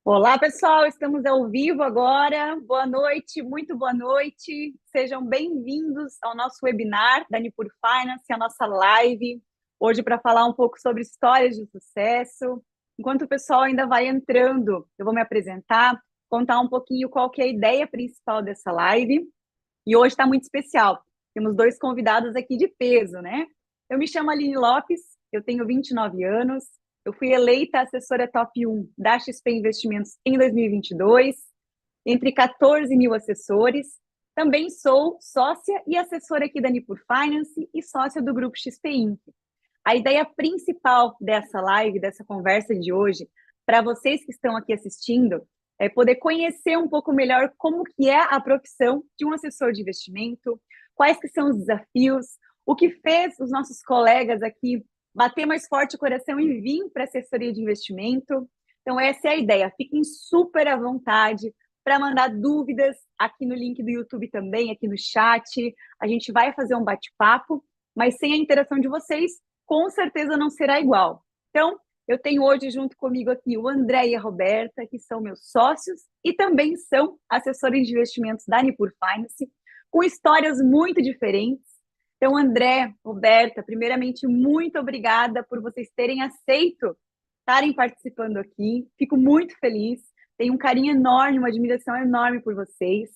Olá, pessoal, estamos ao vivo agora. Boa noite, muito boa noite. Sejam bem-vindos ao nosso webinar da Nipur Finance, a nossa live, hoje para falar um pouco sobre histórias de sucesso. Enquanto o pessoal ainda vai entrando, eu vou me apresentar, contar um pouquinho qual que é a ideia principal dessa live. E hoje está muito especial. Temos dois convidados aqui de peso, né? Eu me chamo Aline Lopes, eu tenho 29 anos, eu fui eleita assessora top 1 da XP Investimentos em 2022, entre 14 mil assessores. Também sou sócia e assessora aqui da Nipur Finance e sócia do Grupo XP Inc. A ideia principal dessa live, dessa conversa de hoje, para vocês que estão aqui assistindo, é poder conhecer um pouco melhor como que é a profissão de um assessor de investimento, quais que são os desafios, o que fez os nossos colegas aqui bater mais forte o coração e vir para a assessoria de investimento. Então, essa é a ideia. Fiquem super à vontade para mandar dúvidas aqui no link do YouTube também, aqui no chat. A gente vai fazer um bate-papo, mas sem a interação de vocês, com certeza não será igual. Então, eu tenho hoje junto comigo aqui o André e a Roberta, que são meus sócios e também são assessores de investimentos da Nipur Finance, com histórias muito diferentes. Então, André, Roberta, primeiramente, muito obrigada por vocês terem aceito estarem participando aqui. Fico muito feliz. Tenho um carinho enorme, uma admiração enorme por vocês.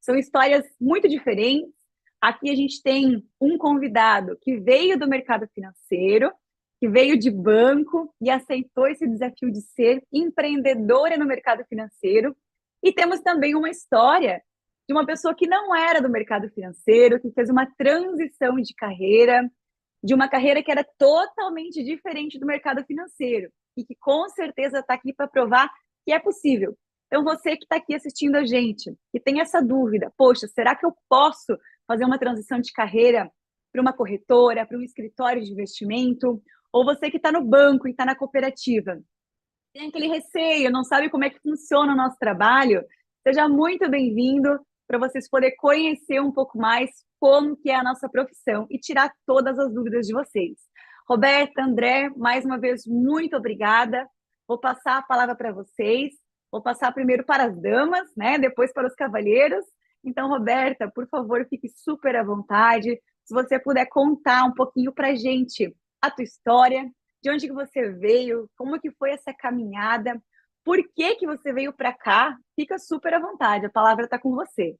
São histórias muito diferentes. Aqui a gente tem um convidado que veio do mercado financeiro, que veio de banco e aceitou esse desafio de ser empreendedora no mercado financeiro. E temos também uma história de uma pessoa que não era do mercado financeiro, que fez uma transição de carreira, de uma carreira que era totalmente diferente do mercado financeiro e que com certeza está aqui para provar que é possível. Então, você que está aqui assistindo a gente, que tem essa dúvida, poxa, será que eu posso fazer uma transição de carreira para uma corretora, para um escritório de investimento? Ou você que está no banco e está na cooperativa, tem aquele receio, não sabe como é que funciona o nosso trabalho? Seja muito bem-vindo para vocês poderem conhecer um pouco mais como que é a nossa profissão e tirar todas as dúvidas de vocês. Roberta, André, mais uma vez, muito obrigada. Vou passar a palavra para vocês. Vou passar primeiro para as damas, né? Depois para os cavalheiros. Então, Roberta, por favor, fique super à vontade. Se você puder contar um pouquinho para a gente a tua história, de onde que você veio, como que foi essa caminhada, por que que você veio para cá, fica super à vontade, a palavra está com você.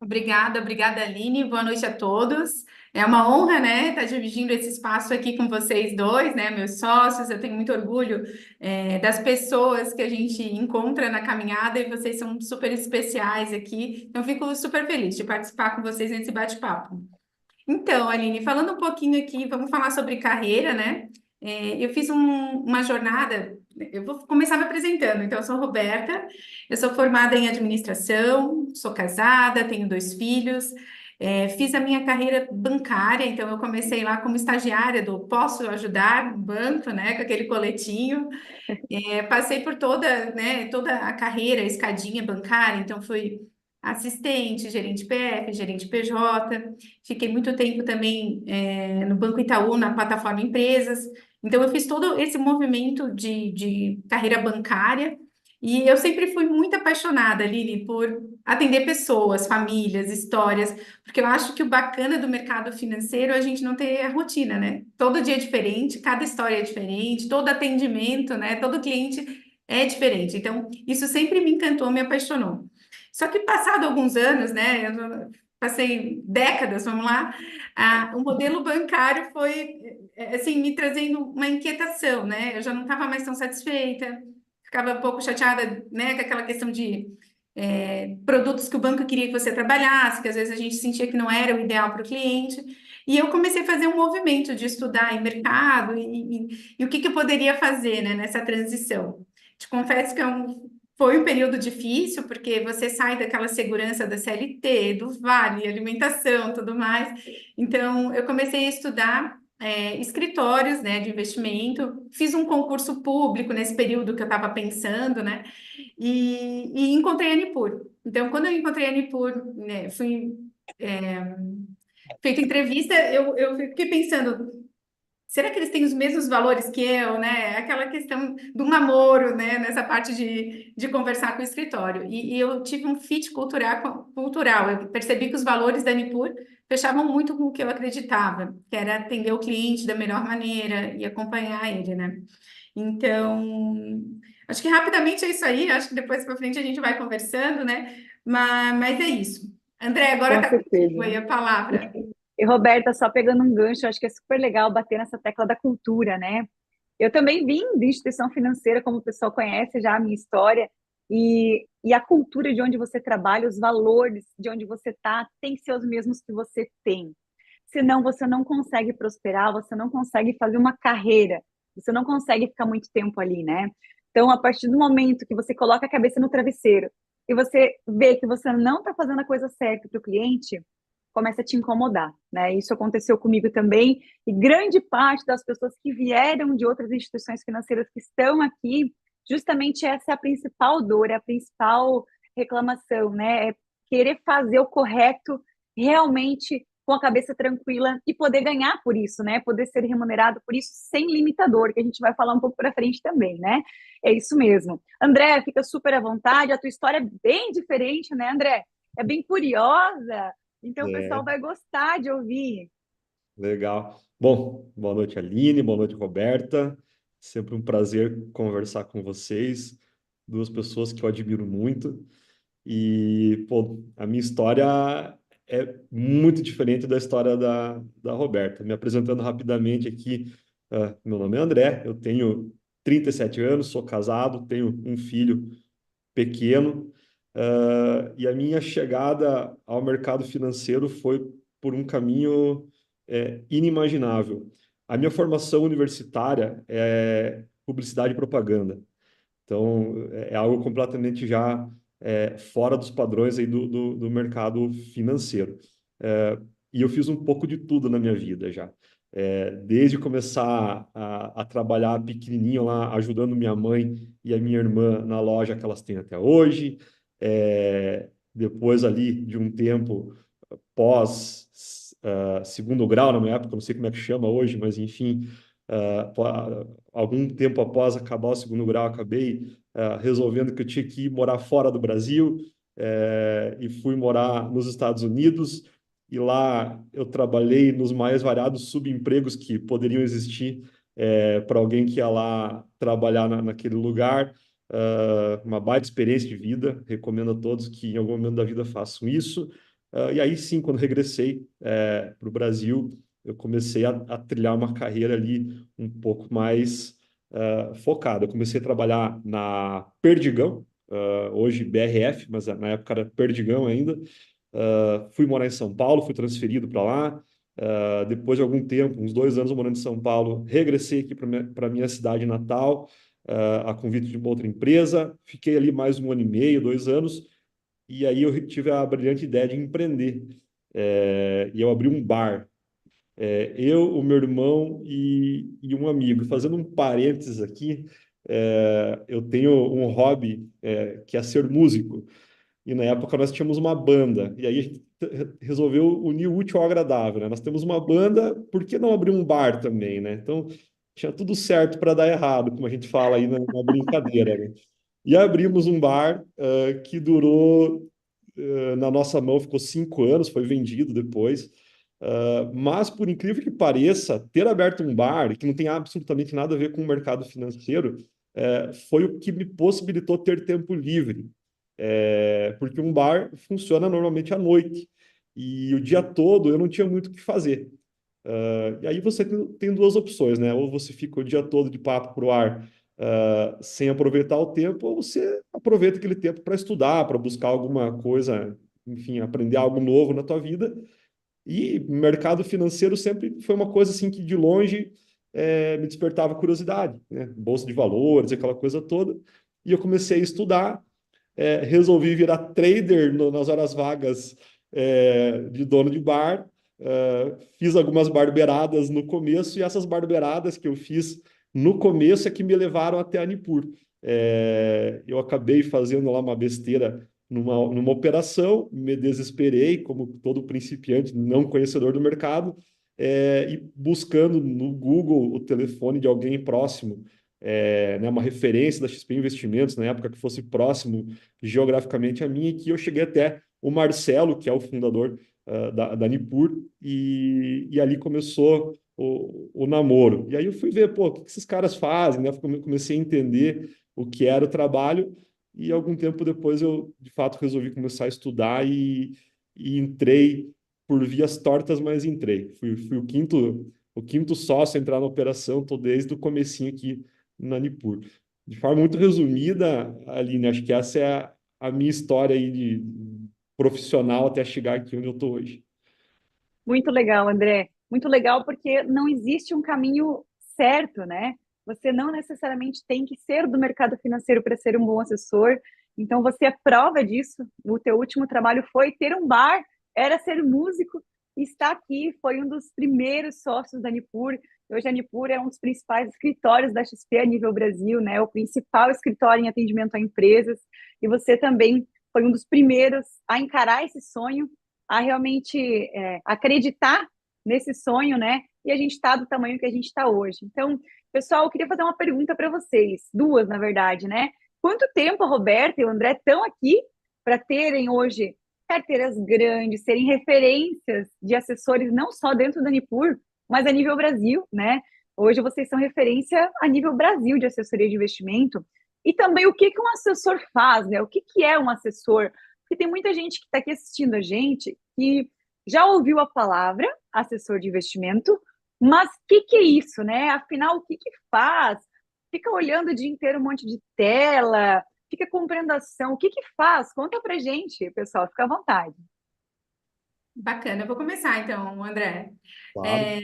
Obrigada, Aline. Boa noite a todos. É uma honra, né, estar dividindo esse espaço aqui com vocês dois, né, meus sócios. Eu tenho muito orgulho, das pessoas que a gente encontra na caminhada e vocês são super especiais aqui. Então, fico super feliz de participar com vocês nesse bate-papo. Então, Aline, falando um pouquinho aqui, vamos falar sobre carreira, né? Eu fiz uma jornada, eu vou começar me apresentando. Então, eu sou Roberta, eu sou formada em administração, sou casada, tenho dois filhos, fiz a minha carreira bancária, então eu comecei lá como estagiária do Posso Ajudar Banco, né, com aquele coletinho. Passei por toda, né, toda a carreira, a escadinha bancária, então fui assistente, gerente PF, gerente PJ, fiquei muito tempo também no Banco Itaú, na plataforma Empresas, então eu fiz todo esse movimento de carreira bancária e eu sempre fui muito apaixonada, Lili, por atender pessoas, famílias, histórias, porque eu acho que o bacana do mercado financeiro é a gente não ter a rotina, né? Todo dia é diferente, cada história é diferente, todo atendimento, né? Todo cliente é diferente. Então, isso sempre me encantou, me apaixonou. Só que passado alguns anos, né? Eu passei décadas, vamos lá, o modelo bancário foi, assim, me trazendo uma inquietação, né? Eu já não estava mais tão satisfeita, ficava um pouco chateada, né, com aquela questão de produtos que o banco queria que você trabalhasse, que às vezes a gente sentia que não era o ideal para o cliente. E eu comecei a fazer um movimento de estudar em mercado e o que que eu poderia fazer, né, nessa transição. Te confesso que foi um período difícil, porque você sai daquela segurança da CLT, do Vale, alimentação, tudo mais. Então, eu comecei a estudar escritórios, né, de investimento. Fiz um concurso público nesse período que eu estava pensando, né? E encontrei a Nipur. Então, quando eu encontrei a Nipur, né, fui feita entrevista, eu fiquei pensando, será que eles têm os mesmos valores que eu, né? Aquela questão do namoro, né? Nessa parte de conversar com o escritório. E eu tive um fit cultural. Eu percebi que os valores da Nipur fechavam muito com o que eu acreditava, que era atender o cliente da melhor maneira e acompanhar ele, né? Então, acho que rapidamente é isso aí. Acho que depois para frente a gente vai conversando, né? Mas é isso. André, agora Com está contigo certeza. aí a palavra. E, Roberta, só pegando um gancho, acho que é super legal bater nessa tecla da cultura, né? Eu também vim de instituição financeira, como o pessoal conhece já a minha história, e a cultura de onde você trabalha, os valores de onde você está, tem que ser os mesmos que você tem. Senão você não consegue prosperar, você não consegue fazer uma carreira, você não consegue ficar muito tempo ali, né? Então, a partir do momento que você coloca a cabeça no travesseiro e você vê que você não está fazendo a coisa certa para o cliente, começa a te incomodar, né? Isso aconteceu comigo também, e grande parte das pessoas que vieram de outras instituições financeiras que estão aqui, justamente essa é a principal dor, é a principal reclamação, né? É querer fazer o correto realmente com a cabeça tranquila e poder ganhar por isso, né? Poder ser remunerado por isso sem limitador, que a gente vai falar um pouco para frente também, né? É isso mesmo. André, fica super à vontade, a tua história é bem diferente, né, André? É bem curiosa, então o pessoal É, vai gostar de ouvir. legal. Bom, boa noite, Aline, boa noite, Roberta. Sempre um prazer conversar com vocês, duas pessoas que eu admiro muito. E, pô, a minha história é muito diferente da história da Roberta. Me apresentando rapidamente aqui, meu nome é André, eu tenho 37 anos, sou casado, tenho um filho pequeno, e a minha chegada ao mercado financeiro foi por um caminho inimaginável. A minha formação universitária é publicidade e propaganda, então é algo completamente já fora dos padrões aí do mercado financeiro. É, e eu fiz um pouco de tudo na minha vida já. Desde começar a trabalhar pequenininho lá, ajudando minha mãe e a minha irmã na loja que elas têm até hoje. Depois ali de um tempo pós segundo grau, na minha época, não sei como é que chama hoje, mas enfim, algum tempo após acabar o segundo grau, acabei resolvendo que eu tinha que ir morar fora do Brasil, e fui morar nos Estados Unidos, e lá eu trabalhei nos mais variados subempregos que poderiam existir para alguém que ia lá trabalhar naquele lugar. Uma baita experiência de vida, recomendo a todos que em algum momento da vida façam isso. E aí sim, quando regressei para o Brasil, eu comecei a trilhar uma carreira ali um pouco mais focada. Eu comecei a trabalhar na Perdigão, hoje BRF, mas na época era Perdigão ainda. Fui morar em São Paulo, fui transferido para lá. Depois de algum tempo, uns 2 anos morando em São Paulo, regressei aqui para minha cidade natal, a convite de uma outra empresa. Fiquei ali mais 1 ano e meio, 2 anos, e aí eu tive a brilhante ideia de empreender. E eu abri um bar. Eu, o meu irmão e um amigo. Fazendo um parênteses aqui, eu tenho um hobby que é ser músico. E na época nós tínhamos uma banda. E aí a gente resolveu unir o útil ao agradável, né? Nós temos uma banda, por que não abrir um bar também, né? Então tinha tudo certo para dar errado, como a gente fala aí na brincadeira, né? E abrimos um bar que durou, na nossa mão, ficou 5 anos, foi vendido depois. Mas, por incrível que pareça, ter aberto um bar, que não tem absolutamente nada a ver com o mercado financeiro, foi o que me possibilitou ter tempo livre. Porque um bar funciona normalmente à noite. E o dia todo eu não tinha muito o que fazer. E aí você tem duas opções, né? Ou você fica o dia todo de papo pro ar, sem aproveitar o tempo, ou você aproveita aquele tempo para estudar, para buscar alguma coisa, enfim, aprender algo novo na tua vida. E mercado financeiro sempre foi uma coisa assim que de longe me despertava curiosidade, né? Bolsa de valores, aquela coisa toda. E eu comecei a estudar, resolvi virar trader nas horas vagas de dono de bar. Fiz algumas barbeiradas no começo, e essas barbeiradas que eu fiz no começo é que me levaram até a Nipur. Eu acabei fazendo lá uma besteira numa operação, me desesperei, como todo principiante, não conhecedor do mercado, e buscando no Google o telefone de alguém próximo, né, uma referência da XP Investimentos, na época que fosse próximo geograficamente a mim, e que eu cheguei até o Marcelo, que é o fundador da Nipur, e ali começou o namoro. E aí eu fui ver, pô, o que esses caras fazem, né? Comecei a entender o que era o trabalho, e algum tempo depois eu, de fato, resolvi começar a estudar e entrei por vias tortas, mas entrei. Fui o quinto sócio a entrar na operação, estou desde o comecinho aqui na Nipur. De forma muito resumida, Aline, acho que essa é a minha história aí de profissional até chegar aqui onde eu estou hoje. Muito legal, André. Muito legal porque não existe um caminho certo, né? Você não necessariamente tem que ser do mercado financeiro para ser um bom assessor. Então, você é prova disso. O teu último trabalho foi ter um bar, era ser músico, e está aqui, foi um dos primeiros sócios da Nipur. Hoje a Nipur é um dos principais escritórios da XP a nível Brasil, né? O principal escritório em atendimento a empresas. E você também foi um dos primeiros a encarar esse sonho, a realmente acreditar nesse sonho, né? E a gente está do tamanho que a gente está hoje. Então, pessoal, eu queria fazer uma pergunta para vocês, duas, na verdade, né? Quanto tempo a Roberta e o André estão aqui para terem hoje carteiras grandes, serem referências de assessores não só dentro da Nipur, mas a nível Brasil, né? Hoje vocês são referência a nível Brasil de assessoria de investimento. E também o que um assessor faz, né? O que é um assessor? Porque tem muita gente que está aqui assistindo a gente que já ouviu a palavra assessor de investimento, mas o que é isso, né? Afinal, o que faz? Fica olhando o dia inteiro um monte de tela, fica comprando ação. O que faz? Conta pra gente, pessoal, fica à vontade. Bacana, eu vou começar então, André. Claro. É,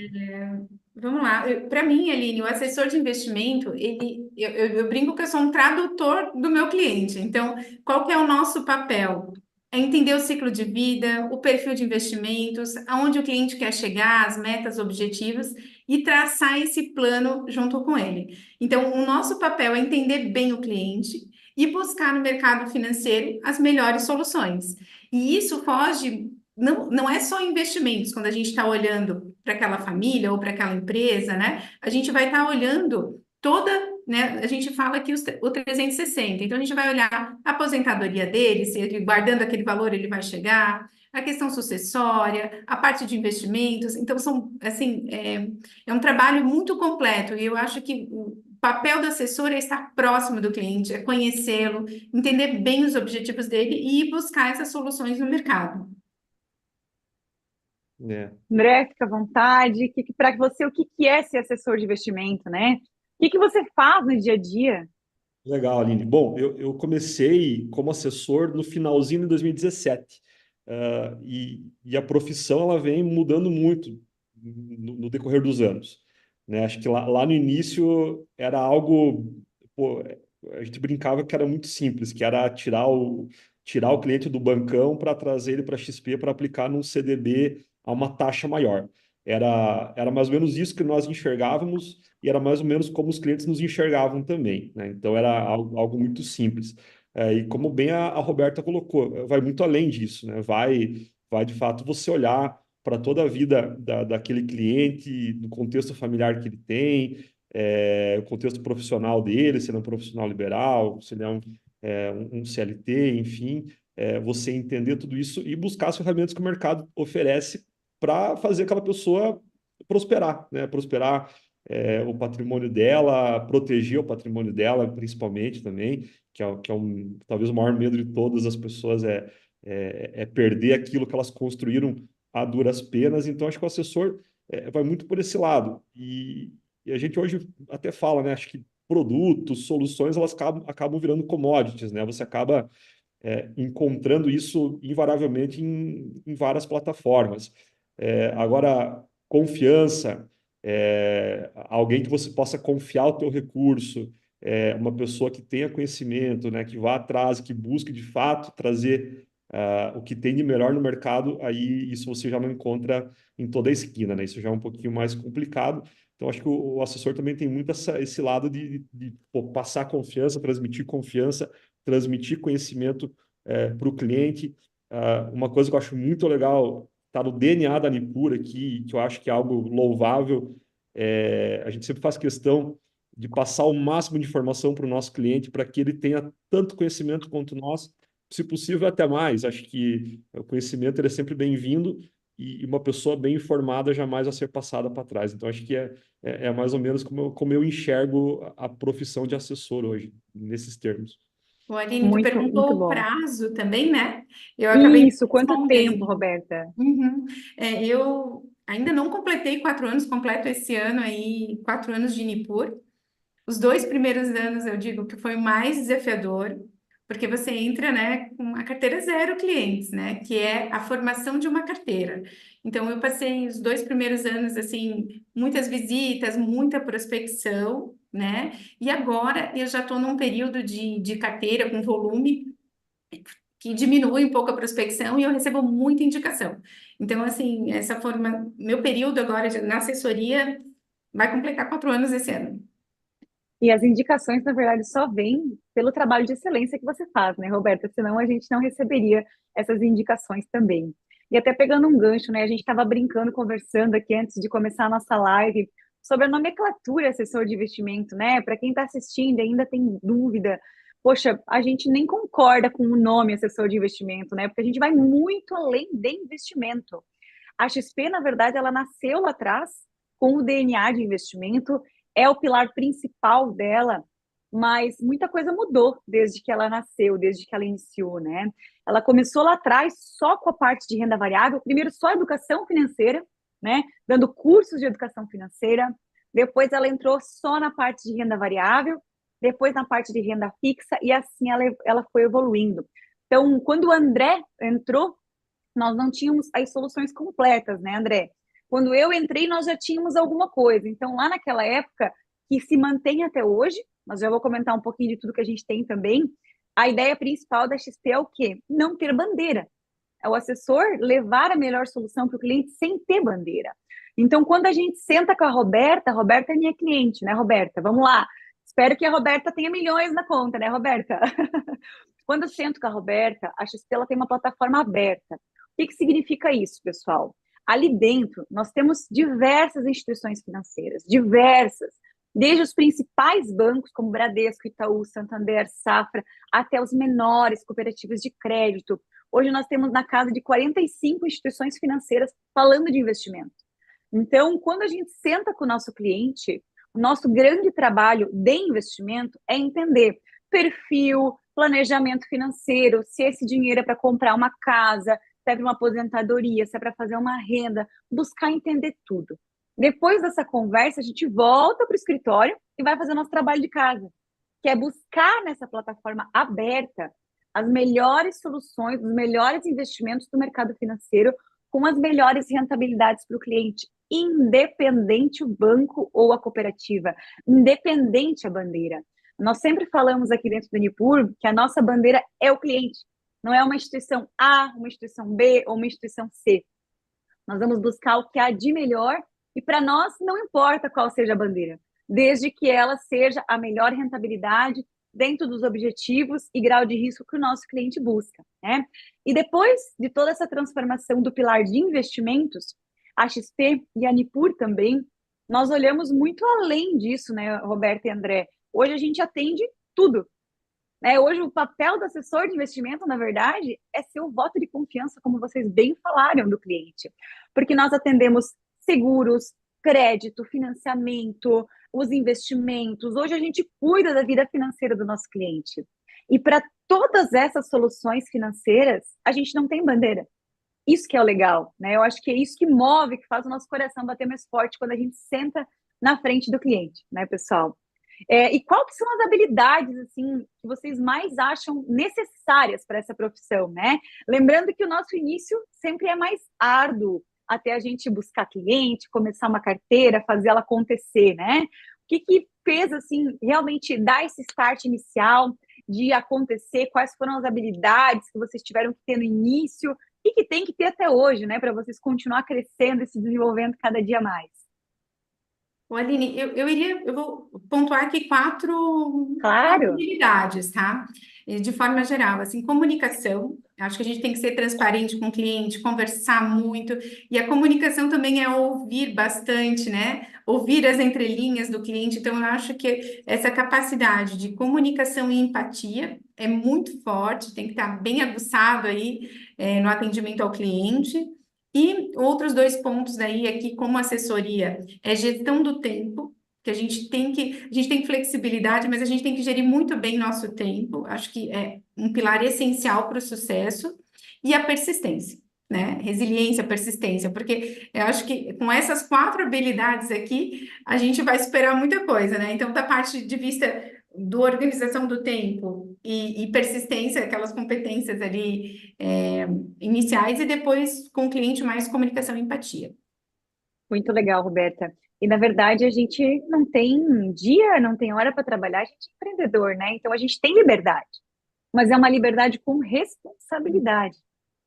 vamos lá. Para mim, Aline, o assessor de investimento, eu brinco que eu sou um tradutor do meu cliente. Então, qual que é o nosso papel? É entender o ciclo de vida, o perfil de investimentos, aonde o cliente quer chegar, as metas, objetivos e traçar esse plano junto com ele. Então, o nosso papel é entender bem o cliente e buscar no mercado financeiro as melhores soluções. E isso foge não é só investimentos, quando a gente está olhando para aquela família ou para aquela empresa, né? A gente vai estar olhando toda, né? A gente fala aqui o 360. Então, a gente vai olhar a aposentadoria dele, se ele guardando aquele valor ele vai chegar, a questão sucessória, a parte de investimentos. Então, são, assim, é um trabalho muito completo e eu acho que o papel do assessor é estar próximo do cliente, é conhecê-lo, entender bem os objetivos dele e ir buscar essas soluções no mercado. Né? André, fica à vontade. Para você, o que é ser assessor de investimento, né? O que você faz no dia a dia? Legal, Aline. Bom, eu comecei como assessor no finalzinho de 2017. E a profissão ela vem mudando muito no decorrer dos anos. Né? Acho que lá no início era algo, pô, a gente brincava que era muito simples, que era tirar o cliente do bancão para trazer ele para a XP para aplicar num CDB a uma taxa maior. Era mais ou menos isso que nós enxergávamos e era mais ou menos como os clientes nos enxergavam também, né? Então era algo muito simples. E como bem a Roberta colocou, vai muito além disso, né? Vai de fato você olhar para toda a vida daquele cliente, do contexto familiar que ele tem, o contexto profissional dele, se ele é um profissional liberal, se ele é um CLT, enfim, você entender tudo isso e buscar as ferramentas que o mercado oferece para fazer aquela pessoa prosperar, né? Prosperar o patrimônio dela, proteger o patrimônio dela, principalmente também, talvez o maior medo de todas as pessoas é perder aquilo que elas construíram a duras penas. Então, acho que o assessor vai muito por esse lado. E a gente hoje até fala, né? Acho que produtos, soluções, elas acabam virando commodities, né? Você acaba encontrando isso invariavelmente em várias plataformas. Agora, confiança, alguém que você possa confiar o teu recurso, uma pessoa que tenha conhecimento, né, que vá atrás, que busque de fato trazer o que tem de melhor no mercado, aí isso você já não encontra em toda a esquina, né? Isso já é um pouquinho mais complicado. Então, acho que o assessor também tem muito esse lado de passar confiança, transmitir conhecimento para o cliente. Uma coisa que eu acho muito legal tá no DNA da Nipur aqui, que eu acho que é algo louvável. A gente sempre faz questão de passar o máximo de informação para o nosso cliente para que ele tenha tanto conhecimento quanto nós, se possível até mais. Acho que o conhecimento ele é sempre bem-vindo e uma pessoa bem informada jamais vai ser passada para trás. Então, acho que é mais ou menos como eu enxergo a profissão de assessor hoje, nesses termos. O Aline, tu Muito, muito perguntou o bom. prazo também, né? Eu acabei de Isso, quanto tempo, responder. Roberta? Uhum. Eu ainda não completei 4 anos, completo esse ano aí 4 anos de Nipur. Os 2 primeiros anos eu digo que foi mais desafiador, porque você entra, né, com a carteira zero clientes, né, que é a formação de uma carteira. Então eu passei os 2 primeiros anos assim, muitas visitas, muita prospecção, né, e agora eu já estou num período de carteira com volume que diminui um pouco a prospecção e eu recebo muita indicação. Então, assim, essa forma, meu período agora na assessoria vai completar 4 anos esse ano. E as indicações, na verdade, só vêm pelo trabalho de excelência que você faz, né, Roberta? Senão a gente não receberia essas indicações também. E até pegando um gancho, né? A gente estava brincando, conversando aqui antes de começar a nossa live sobre a nomenclatura assessor de investimento, né? Para quem está assistindo e ainda tem dúvida, poxa, a gente nem concorda com o nome assessor de investimento, né? Porque a gente vai muito além de investimento. A XP, na verdade, ela nasceu lá atrás com o DNA de investimento, é o pilar principal dela, mas muita coisa mudou desde que ela nasceu, desde que ela iniciou, né? Ela começou lá atrás só com a parte de renda variável, primeiro só educação financeira, né? Dando cursos de educação financeira, depois ela entrou só na parte de renda variável, depois na parte de renda fixa, e assim ela foi evoluindo. Então, quando o André entrou, nós não tínhamos as soluções completas, né, André? Quando eu entrei, nós já tínhamos alguma coisa. Então, lá naquela época, que se mantém até hoje, mas já vou comentar um pouquinho de tudo que a gente tem também, a ideia principal da XP é o quê? Não ter bandeira. É o assessor levar a melhor solução para o cliente sem ter bandeira. Então, quando a gente senta com a Roberta é minha cliente, né, Roberta? Vamos lá. Espero que a Roberta tenha milhões na conta, né, Roberta? Quando eu sento com a Roberta, a XP ela tem uma plataforma aberta. O que significa isso, pessoal? Ali dentro, nós temos diversas instituições financeiras, diversas, desde os principais bancos, como Bradesco, Itaú, Santander, Safra, até os menores cooperativas de crédito. Hoje nós temos na casa de 45 instituições financeiras falando de investimento. Então, quando a gente senta com o nosso cliente, o nosso grande trabalho de investimento é entender perfil, planejamento financeiro, se esse dinheiro é para comprar uma casa, se é para uma aposentadoria, se é para fazer uma renda, buscar entender tudo. Depois dessa conversa, a gente volta para o escritório e vai fazer nosso trabalho de casa, que é buscar nessa plataforma aberta as melhores soluções, os melhores investimentos do mercado financeiro com as melhores rentabilidades para o cliente, independente o banco ou a cooperativa, independente a bandeira. Nós sempre falamos aqui dentro do Nipur que a nossa bandeira é o cliente, não é uma instituição A, uma instituição B ou uma instituição C. Nós vamos buscar o que há de melhor e para nós não importa qual seja a bandeira, desde que ela seja a melhor rentabilidade dentro dos objetivos e grau de risco que o nosso cliente busca, né? E depois de toda essa transformação do pilar de investimentos, a XP e a Nipur também, nós olhamos muito além disso, né, Roberto e André? Hoje a gente atende tudo, né? Hoje o papel do assessor de investimento, na verdade, é ser o voto de confiança, como vocês bem falaram, do cliente, porque nós atendemos seguros, crédito, financiamento, os investimentos. Hoje a gente cuida da vida financeira do nosso cliente. E para todas essas soluções financeiras, a gente não tem bandeira. Isso que é o legal, né? Eu acho que é isso que move, que faz o nosso coração bater mais forte quando a gente senta na frente do cliente, né, pessoal? E qual que são as habilidades assim que vocês mais acham necessárias para essa profissão, né? Lembrando que o nosso início sempre é mais árduo até a gente buscar cliente, começar uma carteira, fazer ela acontecer, né? O que fez assim realmente dar esse start inicial de acontecer? Quais foram as habilidades que vocês tiveram que ter no início e que tem que ter até hoje, né? Para vocês continuar crescendo e se desenvolvendo cada dia mais. Ô, Aline, eu vou pontuar aqui quatro Claro. habilidades, tá? de forma geral, assim, comunicação. Acho que a gente tem que ser transparente com o cliente, conversar muito, e a comunicação também é ouvir bastante, né? Ouvir as entrelinhas do cliente. Então, eu acho que essa capacidade de comunicação e empatia é muito forte, tem que estar bem aguçado aí, no atendimento ao cliente. E outros dois pontos daí aqui, como assessoria, é gestão do tempo, que a gente tem flexibilidade, mas a gente tem que gerir muito bem nosso tempo. Acho que é um pilar essencial para o sucesso e a persistência, né? Resiliência, persistência, porque eu acho que com essas quatro habilidades aqui, a gente vai superar muita coisa, né? Então, da parte de vista do organização do tempo e persistência, aquelas competências ali iniciais, e depois com o cliente mais comunicação e empatia. Muito legal, Roberta. E na verdade a gente não tem dia, não tem hora para trabalhar, a gente é empreendedor, né? Então a gente tem liberdade, mas é uma liberdade com responsabilidade,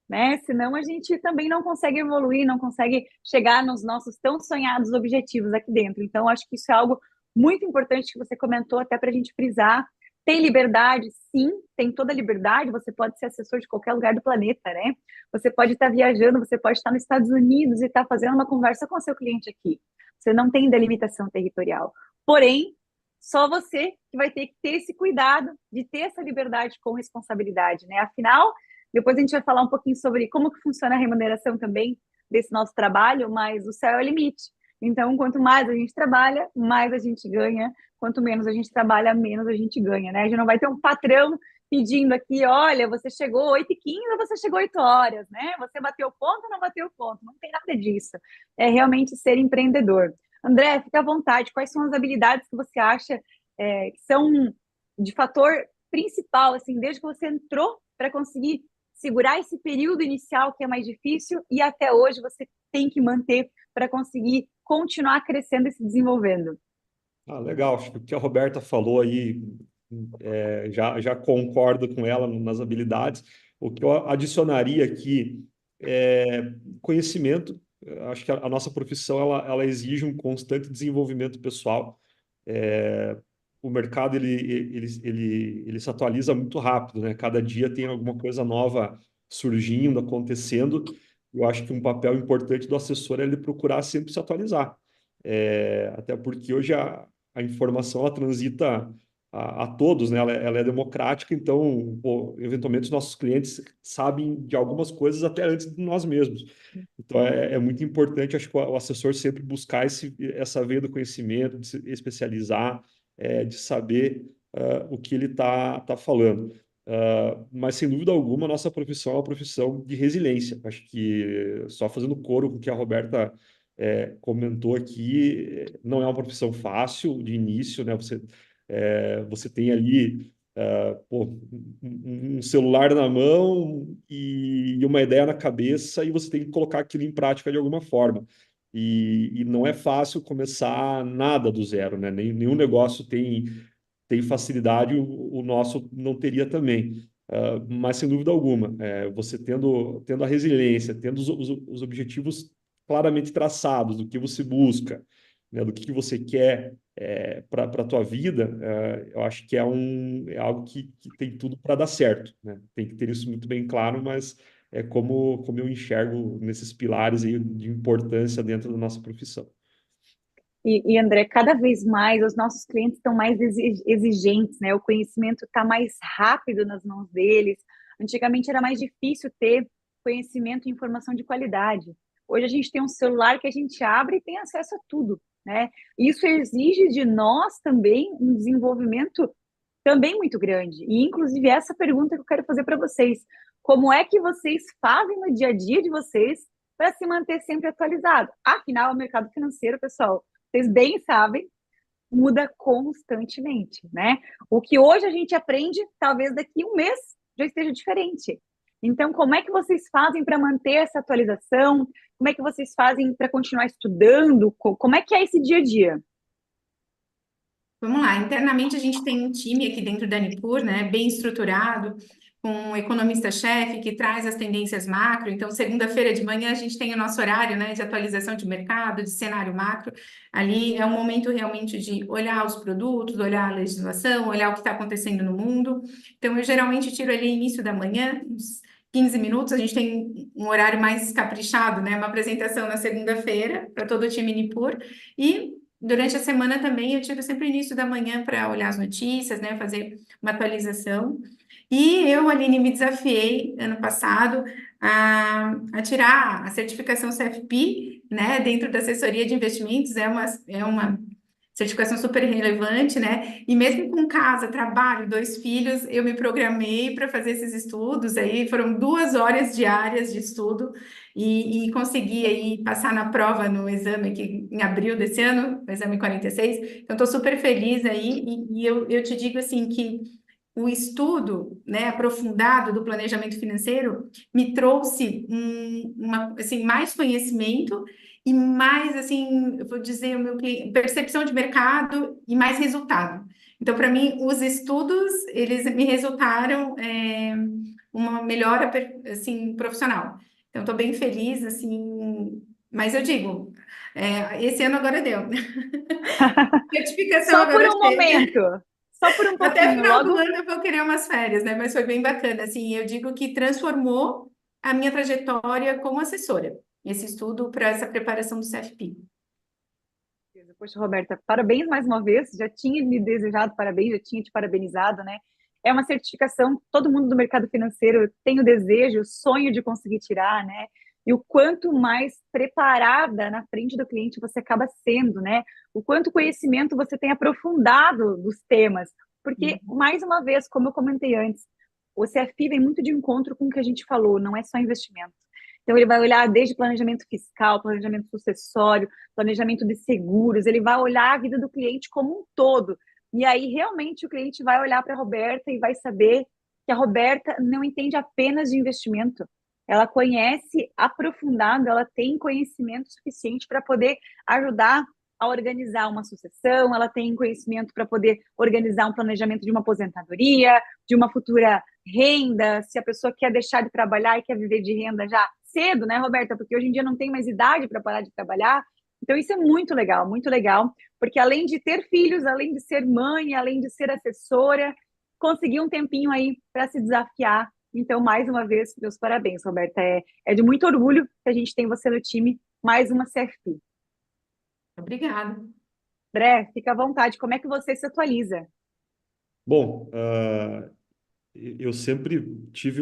né? Senão a gente também não consegue evoluir, não consegue chegar nos nossos tão sonhados objetivos aqui dentro. Então acho que isso é algo muito importante que você comentou, até para a gente frisar. Tem liberdade, sim, tem toda a liberdade. Você pode ser assessor de qualquer lugar do planeta, né? Você pode estar viajando, você pode estar nos Estados Unidos e estar fazendo uma conversa com o seu cliente aqui. Você não tem delimitação territorial. Porém, só você que vai ter que ter esse cuidado de ter essa liberdade com responsabilidade, né? Afinal, depois a gente vai falar um pouquinho sobre como que funciona a remuneração também desse nosso trabalho, mas o céu é o limite. Então, quanto mais a gente trabalha, mais a gente ganha. Quanto menos a gente trabalha, menos a gente ganha, né? A gente não vai ter um patrão pedindo aqui, olha, você chegou 8h15 ou você chegou 8 horas, né? Você bateu o ponto ou não bateu o ponto? Não tem nada disso. É realmente ser empreendedor. André, fica à vontade. Quais são as habilidades que você acha que são de fator principal, assim, desde que você entrou para conseguir segurar esse período inicial que é mais difícil e até hoje você tem que manter para conseguir continuar crescendo e se desenvolvendo? Ah, legal. Acho que o que a Roberta falou aí, já concordo com ela nas habilidades. O que eu adicionaria aqui é conhecimento. Eu acho que a nossa profissão ela exige um constante desenvolvimento pessoal. É, o mercado ele se atualiza muito rápido, né? Cada dia tem alguma coisa nova surgindo, acontecendo. Eu acho que um papel importante do assessor é ele procurar sempre se atualizar. Até porque hoje a informação ela transita a todos, né? Ela é democrática, então, pô, eventualmente, os nossos clientes sabem de algumas coisas até antes de nós mesmos. Então, é muito importante, acho que o assessor sempre buscar essa veia do conhecimento, de se especializar, de saber o que ele tá falando. Mas, sem dúvida alguma, a nossa profissão é uma profissão de resiliência. Acho que, só fazendo coro com o que a Roberta comentou aqui, não é uma profissão fácil de início, né? Você tem ali pô, um celular na mão e uma ideia na cabeça e você tem que colocar aquilo em prática de alguma forma. E não é fácil começar nada do zero, né? Nenhum negócio tem facilidade, o nosso não teria também. Mas, sem dúvida alguma, você tendo a resiliência, tendo os objetivos claramente traçados, do que você busca, né, do que você quer para a tua vida, eu acho que é algo que tem tudo para dar certo, né? Tem que ter isso muito bem claro, mas é como eu enxergo nesses pilares aí de importância dentro da nossa profissão. André, cada vez mais os nossos clientes estão mais exigentes, né? O conhecimento está mais rápido nas mãos deles. Antigamente era mais difícil ter conhecimento e informação de qualidade. Hoje a gente tem um celular que a gente abre e tem acesso a tudo, né? Isso exige de nós também um desenvolvimento também muito grande. E, inclusive, essa pergunta que eu quero fazer para vocês: como é que vocês fazem no dia a dia de vocês para se manter sempre atualizado? Afinal, o mercado financeiro, pessoal, vocês bem sabem, muda constantemente, né? O que hoje a gente aprende, talvez daqui a um mês já esteja diferente. Então, como é que vocês fazem para manter essa atualização? Como é que vocês fazem para continuar estudando? Como é que é esse dia a dia? Vamos lá, internamente a gente tem um time aqui dentro da Nipur, né, bem estruturado, com um economista-chefe que traz as tendências macro. Então, segunda-feira de manhã, a gente tem o nosso horário, né, de atualização de mercado, de cenário macro. Ali é um momento realmente de olhar os produtos, olhar a legislação, olhar o que está acontecendo no mundo. Então, eu geralmente tiro ali início da manhã, uns 15 minutos. A gente tem um horário mais caprichado, né, uma apresentação na segunda-feira para todo o time Nipur. E durante a semana também eu tiro sempre o início da manhã para olhar as notícias, né, fazer uma atualização. E eu, Aline, me desafiei ano passado a tirar a certificação CFP, né, dentro da assessoria de investimentos. É uma certificação super relevante, né? E mesmo com casa, trabalho, 2 filhos, eu me programei para fazer esses estudos. Aí foram 2 horas diárias de estudo e consegui aí passar na prova no exame aqui em abril desse ano, o exame 46. Então, estou super feliz aí e eu te digo assim que o estudo, né, aprofundado do planejamento financeiro me trouxe assim, mais conhecimento e mais, assim, eu vou dizer, percepção de mercado e mais resultado. Então, para mim, os estudos, eles me resultaram uma melhora, assim, profissional. Então, estou bem feliz, assim, mas eu digo, esse ano agora deu. Certificação Só por agora um chega. momento, só por um Até o pouquinho. final do Logo, ano eu vou querer umas férias, né? Mas foi bem bacana. Assim, eu digo que transformou a minha trajetória como assessora, esse estudo para essa preparação do CFP. poxa, Roberta, parabéns mais uma vez. Já tinha me desejado parabéns, já tinha te parabenizado, né? É uma certificação, todo mundo do mercado financeiro tem o desejo, o sonho de conseguir tirar, né? E o quanto mais preparada na frente do cliente você acaba sendo, né? O quanto conhecimento você tem aprofundado dos temas. Porque, mais uma vez, como eu comentei antes, o CFP vem muito de encontro com o que a gente falou, não é só investimento. Então, ele vai olhar desde planejamento fiscal, planejamento sucessório, planejamento de seguros, ele vai olhar a vida do cliente como um todo. E aí, realmente, o cliente vai olhar para a Roberta e vai saber que a Roberta não entende apenas de investimento. Ela conhece aprofundado, ela tem conhecimento suficiente para poder ajudar a organizar uma sucessão, ela tem conhecimento para poder organizar um planejamento de uma aposentadoria, de uma futura renda, se a pessoa quer deixar de trabalhar e quer viver de renda já cedo, né, Roberta? Porque hoje em dia não tem mais idade para parar de trabalhar. Então, isso é muito legal, porque além de ter filhos, além de ser mãe, além de ser assessora, conseguir um tempinho aí para se desafiar. Então, mais uma vez, meus parabéns, Roberta. É de muito orgulho que a gente tem você no time, mais uma CFP. Obrigada. Bré, fica à vontade, como é que você se atualiza? Bom, eu sempre tive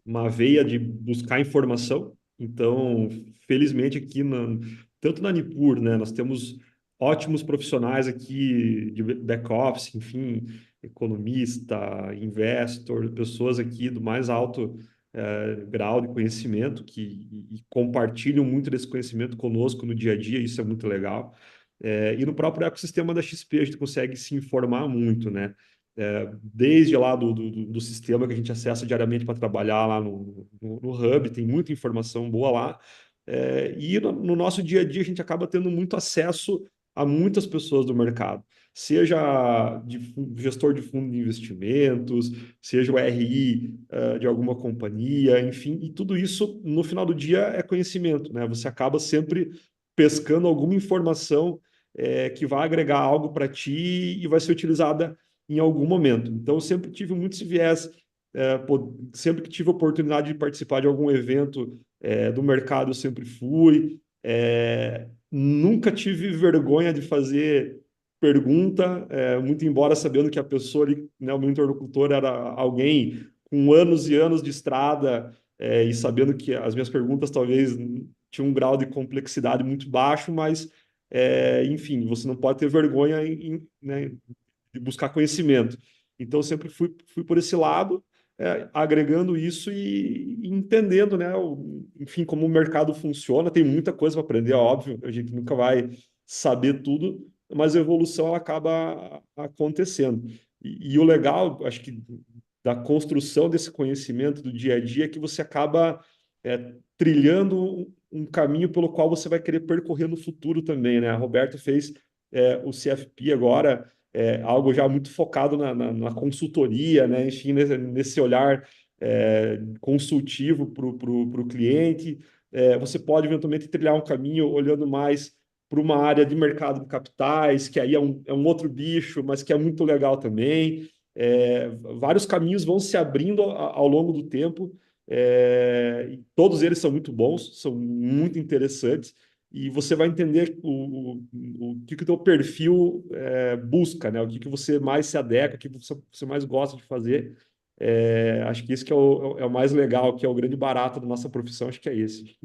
uma veia de buscar informação, então, felizmente aqui, tanto na Nipur, né, nós temos ótimos profissionais aqui de back-office, enfim, economista, investor, pessoas aqui do mais alto grau de conhecimento e compartilham muito desse conhecimento conosco no dia a dia, isso é muito legal. E no próprio ecossistema da XP a gente consegue se informar muito, né? Desde lá do sistema que a gente acessa diariamente para trabalhar lá no Hub, tem muita informação boa lá. E no nosso dia a dia a gente acaba tendo muito acesso a muitas pessoas do mercado, seja gestor de fundo de investimentos, seja o RI de alguma companhia, enfim, e tudo isso no final do dia é conhecimento, né? Você acaba sempre pescando alguma informação que vai agregar algo para ti e vai ser utilizada em algum momento. Então, eu sempre tive muito esse viés, sempre que tive a oportunidade de participar de algum evento do mercado, eu sempre fui. Nunca tive vergonha de fazer pergunta, muito embora sabendo que a pessoa ali, né, o meu interlocutor era alguém com anos e anos de estrada, e sabendo que as minhas perguntas talvez tinham um grau de complexidade muito baixo, mas, enfim, você não pode ter vergonha né, de buscar conhecimento. Então, eu sempre fui por esse lado, agregando isso e entendendo, né, enfim, como o mercado funciona. Tem muita coisa para aprender, é óbvio, a gente nunca vai saber tudo, mas a evolução ela acaba acontecendo. E o legal, acho que, da construção desse conhecimento do dia a dia é que você acaba trilhando um caminho pelo qual você vai querer percorrer no futuro também, né? A Roberta fez o CFP agora, algo já muito focado na consultoria, né? Enfim, nesse olhar consultivo para o cliente. Você pode eventualmente trilhar um caminho olhando mais para uma área de mercado de capitais, que aí é um outro bicho, mas que é muito legal também. Vários caminhos vão se abrindo ao longo do tempo, e todos eles são muito bons, são muito interessantes, e você vai entender o que o teu perfil busca, né? O que você mais se adequa, o que você mais gosta de fazer. Acho que isso que é o mais legal, que é o grande barato da nossa profissão, acho que é esse.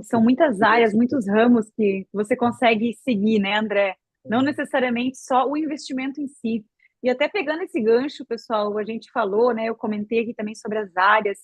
São muitas áreas, muitos ramos que você consegue seguir, né, André? Não necessariamente só o investimento em si. E até pegando esse gancho, pessoal, a gente falou, né? Eu comentei aqui também sobre as áreas.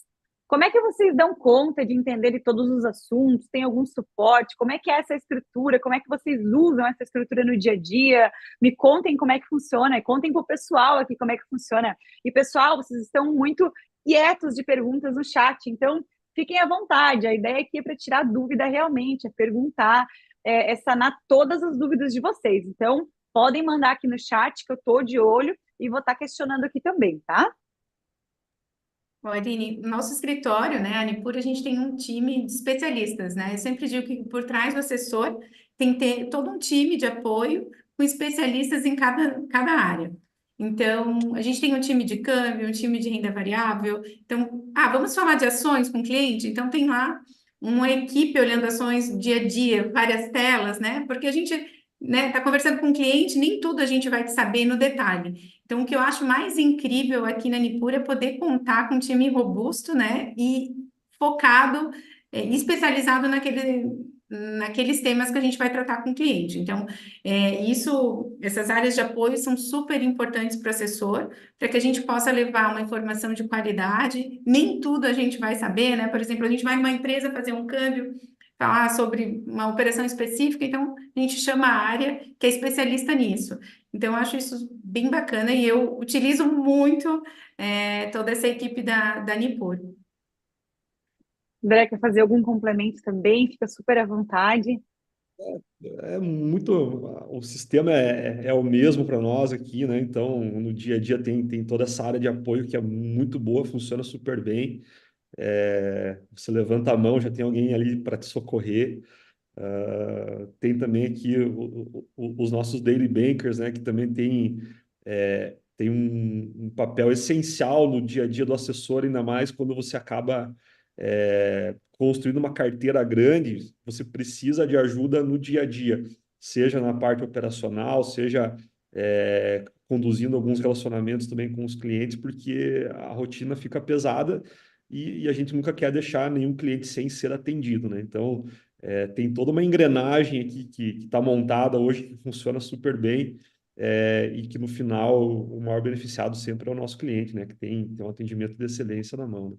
Como é que vocês dão conta de entender de todos os assuntos? Tem algum suporte? Como é que é essa estrutura? Como é que vocês usam essa estrutura no dia a dia? Me contem como é que funciona, e contem para o pessoal aqui como é que funciona. E, pessoal, vocês estão muito quietos de perguntas no chat, então fiquem à vontade. A ideia aqui é para tirar dúvida realmente, é perguntar, sanar todas as dúvidas de vocês. Então, podem mandar aqui no chat que eu estou de olho e vou estar questionando aqui também, tá? Bom, Aline, no nosso escritório, né, a Nipur, a gente tem um time de especialistas, né? Eu sempre digo que por trás do assessor tem que ter todo um time de apoio com especialistas em cada área. Então, a gente tem um time de câmbio, um time de renda variável. Então, vamos falar de ações com o cliente? Então, tem lá uma equipe olhando ações dia a dia, várias telas, né? Porque a gente, né, tá conversando com o cliente, nem tudo a gente vai saber no detalhe. Então, o que eu acho mais incrível aqui na Nipur é poder contar com um time robusto, né, e focado, especializado naqueles temas que a gente vai tratar com o cliente. Então, essas áreas de apoio são super importantes para o assessor, para que a gente possa levar uma informação de qualidade. Nem tudo a gente vai saber, né? Por exemplo, a gente vai em uma empresa fazer um câmbio, falar sobre uma operação específica, então a gente chama a área que é especialista nisso. Então, eu acho isso bem bacana e eu utilizo muito toda essa equipe da Nipur. André, quer fazer algum complemento também? Fica super à vontade. O sistema é o mesmo para nós aqui, né? Então, no dia a dia tem toda essa área de apoio que é muito boa, funciona super bem. Você levanta a mão, já tem alguém ali para te socorrer. Tem também aqui os nossos daily bankers, né? Que também tem um papel essencial no dia a dia do assessor, ainda mais quando você acaba construindo uma carteira grande, você precisa de ajuda no dia a dia, seja na parte operacional, seja conduzindo alguns relacionamentos também com os clientes, porque a rotina fica pesada e a gente nunca quer deixar nenhum cliente sem ser atendido, né? Então, tem toda uma engrenagem aqui que está montada hoje, que funciona super bem, e que no final o maior beneficiado sempre é o nosso cliente, né? Que tem um atendimento de excelência na mão, né?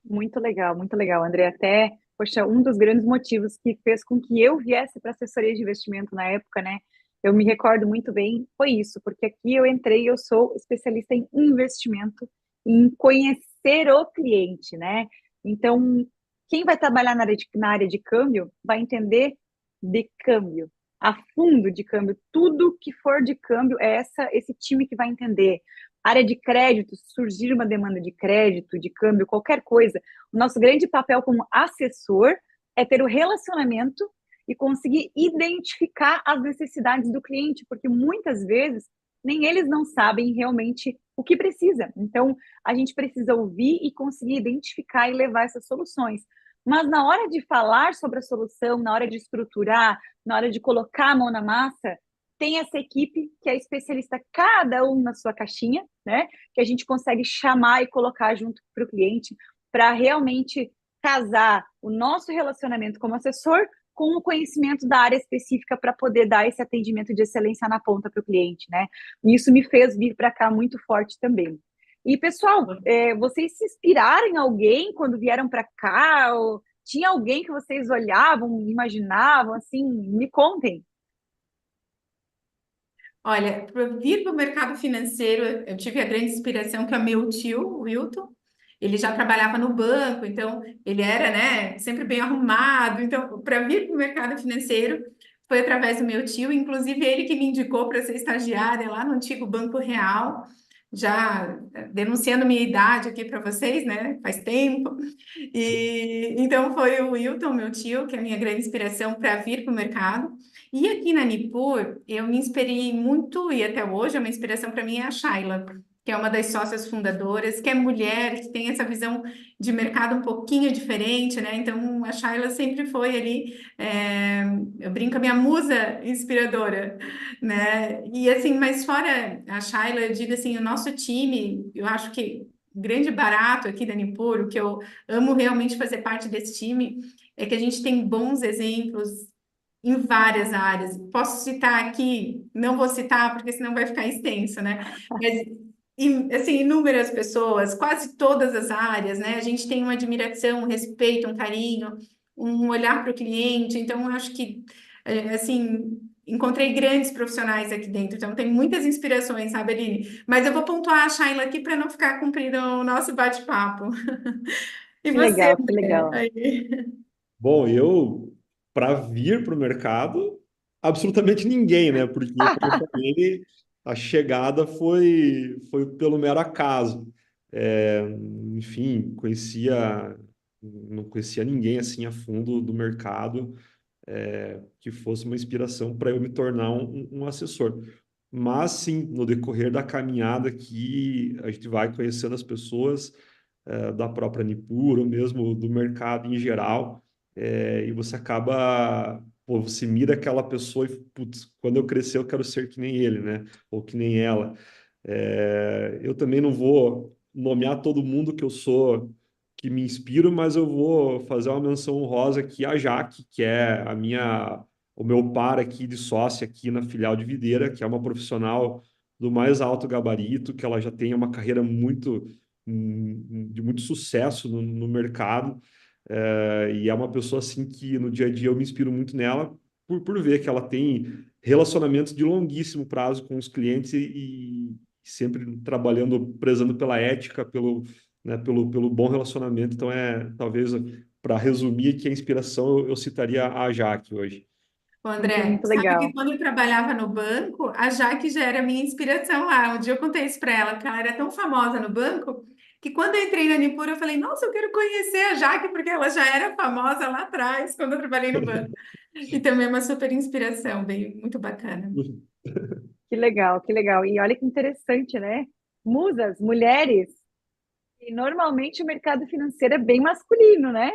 Muito legal, André. Até, poxa, um dos grandes motivos que fez com que eu viesse para assessoria de investimento na época, né? Eu me recordo muito bem, foi isso, porque aqui eu entrei, eu sou especialista em investimento, em conhecer o cliente, né? Então, quem vai trabalhar na área de câmbio vai entender de câmbio, a fundo de câmbio, tudo que for de câmbio é esse time que vai entender. Área de crédito, surgir uma demanda de crédito, de câmbio, qualquer coisa. O nosso grande papel como assessor é ter o relacionamento e conseguir identificar as necessidades do cliente, porque muitas vezes nem eles não sabem realmente o que precisa. Então, a gente precisa ouvir e conseguir identificar e levar essas soluções. Mas na hora de falar sobre a solução, na hora de estruturar, na hora de colocar a mão na massa, tem essa equipe que é especialista, cada um na sua caixinha, né? Que a gente consegue chamar e colocar junto para o cliente para realmente casar o nosso relacionamento como assessor com o conhecimento da área específica para poder dar esse atendimento de excelência na ponta para o cliente, né? E isso me fez vir para cá muito forte também. E, pessoal, vocês se inspiraram em alguém quando vieram para cá? Ou tinha alguém que vocês olhavam, imaginavam, assim? Me contem. Olha, para vir para o mercado financeiro, eu tive a grande inspiração que é meu tio, o Wilton. Ele já trabalhava no banco, então ele era, né, sempre bem arrumado. Então, para vir para o mercado financeiro, foi através do meu tio, inclusive ele que me indicou para ser estagiária lá no antigo Banco Real, já denunciando minha idade aqui para vocês, né? Faz tempo. E então foi o Wilton, meu tio, que é a minha grande inspiração para vir para o mercado. E aqui na Nipur, eu me inspirei muito, e até hoje, uma inspiração para mim é a Shaila, que é uma das sócias fundadoras, que é mulher, que tem essa visão de mercado um pouquinho diferente, né? Então, a Shaila sempre foi ali, eu brinco, a minha musa inspiradora, né? E assim, mas fora a Shaila, eu digo assim, o nosso time, eu acho que o grande barato aqui da Nipur, o que eu amo realmente fazer parte desse time, é que a gente tem bons exemplos em várias áreas. Posso citar aqui, não vou citar porque senão vai ficar extenso, né? Mas assim, inúmeras pessoas, quase todas as áreas, né? A gente tem uma admiração, um respeito, um carinho, um olhar para o cliente. Então, eu acho que, assim, encontrei grandes profissionais aqui dentro. Então, tem muitas inspirações, sabe, Aline? Mas eu vou pontuar a Shaila aqui para não ficar cumprido o nosso bate-papo. E Que você, legal, que André? legal. Aí. Bom, eu, para vir para o mercado, absolutamente ninguém, né? Porque, como eu falei, a chegada foi pelo mero acaso. É, enfim, não conhecia ninguém assim a fundo do mercado, que fosse uma inspiração para eu me tornar um assessor. Mas sim, no decorrer da caminhada aqui, a gente vai conhecendo as pessoas, da própria Nipur, ou mesmo do mercado em geral, e você acaba, pô, você mira aquela pessoa e, putz, quando eu crescer eu quero ser que nem ele, né? Ou que nem ela. Eu também não vou nomear todo mundo que eu sou, que me inspiro, mas eu vou fazer uma menção honrosa aqui à Jaque, que é o meu par aqui de sócia aqui na filial de Videira, que é uma profissional do mais alto gabarito, que ela já tem uma carreira de muito sucesso no mercado, e é uma pessoa assim que no dia a dia eu me inspiro muito nela por ver que ela tem relacionamentos de longuíssimo prazo com os clientes e sempre trabalhando, prezando pela ética, pelo bom relacionamento. Então, talvez, para resumir aqui a inspiração, eu citaria a Jaque hoje. Ô, Muito, André, muito sabe que legal. quando eu trabalhava no banco, a Jaque já era minha inspiração lá. Um dia eu contei isso para ela, porque ela era tão famosa no banco, que quando eu entrei na Nipur, eu falei, nossa, eu quero conhecer a Jaque, porque ela já era famosa lá atrás, quando eu trabalhei no banco. E também é uma super inspiração, bem, muito bacana. Que legal, que legal. E olha que interessante, né? Musas, mulheres, e normalmente o mercado financeiro é bem masculino, né?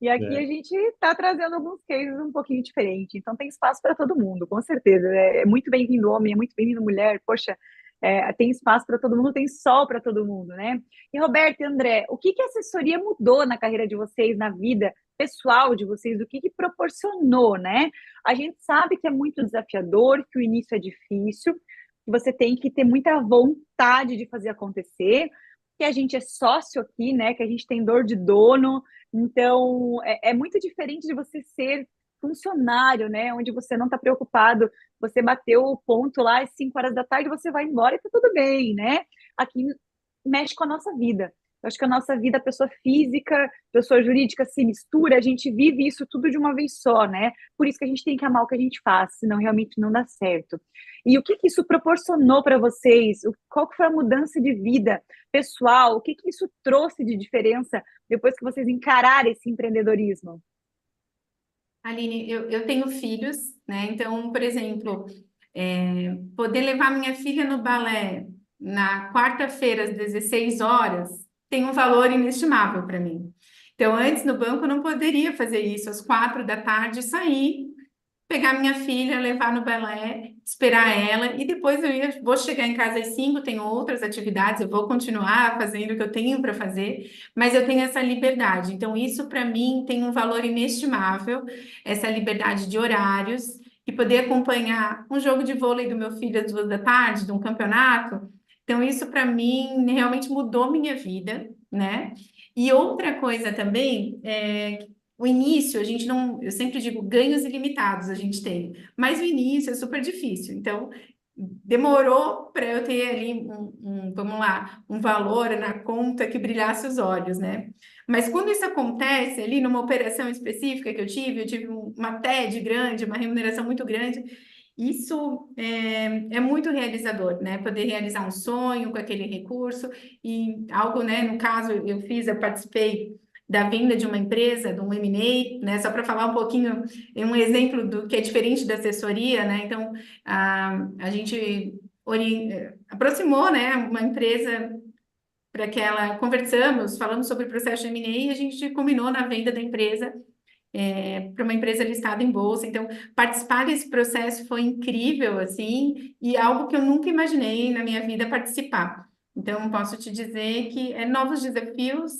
E aqui a É. gente está trazendo alguns cases um pouquinho diferentes. Então tem espaço para todo mundo, com certeza. É muito bem-vindo homem, é muito bem-vindo mulher. Poxa, tem espaço para todo mundo, tem sol para todo mundo, né? E Roberto e André, o que que a assessoria mudou na carreira de vocês, na vida pessoal de vocês? O que que proporcionou, né? A gente sabe que é muito desafiador, que o início é difícil, que você tem que ter muita vontade de fazer acontecer, que a gente é sócio aqui, né? Que a gente tem dor de dono. Então, é muito diferente de você ser funcionário, né? Onde você não está preocupado, você bateu o ponto lá às 5 horas da tarde, você vai embora e tá tudo bem, né? Aqui mexe com a nossa vida. Eu acho que a nossa vida, pessoa física, pessoa jurídica se mistura, a gente vive isso tudo de uma vez só, né? Por isso que a gente tem que amar o que a gente faz, senão realmente não dá certo. E o que que isso proporcionou para vocês? Qual que foi a mudança de vida pessoal? O que que isso trouxe de diferença depois que vocês encararam esse empreendedorismo? Aline, eu tenho filhos, né? Então, por exemplo, poder levar minha filha no balé na quarta-feira às 16 horas tem um valor inestimável para mim. Então, antes no banco eu não poderia fazer isso às 4 da tarde, sair, pegar minha filha, levar no balé, esperar ela e depois vou chegar em casa às 5, tenho outras atividades, eu vou continuar fazendo o que eu tenho para fazer, mas eu tenho essa liberdade. Então, isso para mim tem um valor inestimável, essa liberdade de horários e poder acompanhar um jogo de vôlei do meu filho às 2 da tarde, de um campeonato. Então, isso para mim realmente mudou minha vida, né? E outra coisa também o início, a gente não, eu sempre digo ganhos ilimitados a gente tem, mas o início é super difícil. Então, demorou para eu ter ali vamos lá, um valor na conta que brilhasse os olhos, né? Mas quando isso acontece ali numa operação específica que eu tive uma TED grande, uma remuneração muito grande, isso é muito realizador, né? Poder realizar um sonho com aquele recurso e algo, né? No caso, eu participei da venda de uma empresa, de um M&A, né? Só para falar um pouquinho, um exemplo do que é diferente da assessoria, né? Então, a gente aproximou, né, uma empresa para que ela conversamos, falamos sobre o processo de M&A e a gente combinou na venda da empresa para uma empresa listada em bolsa. Então, participar desse processo foi incrível, assim, e algo que eu nunca imaginei na minha vida participar. Então, posso te dizer que novos desafios,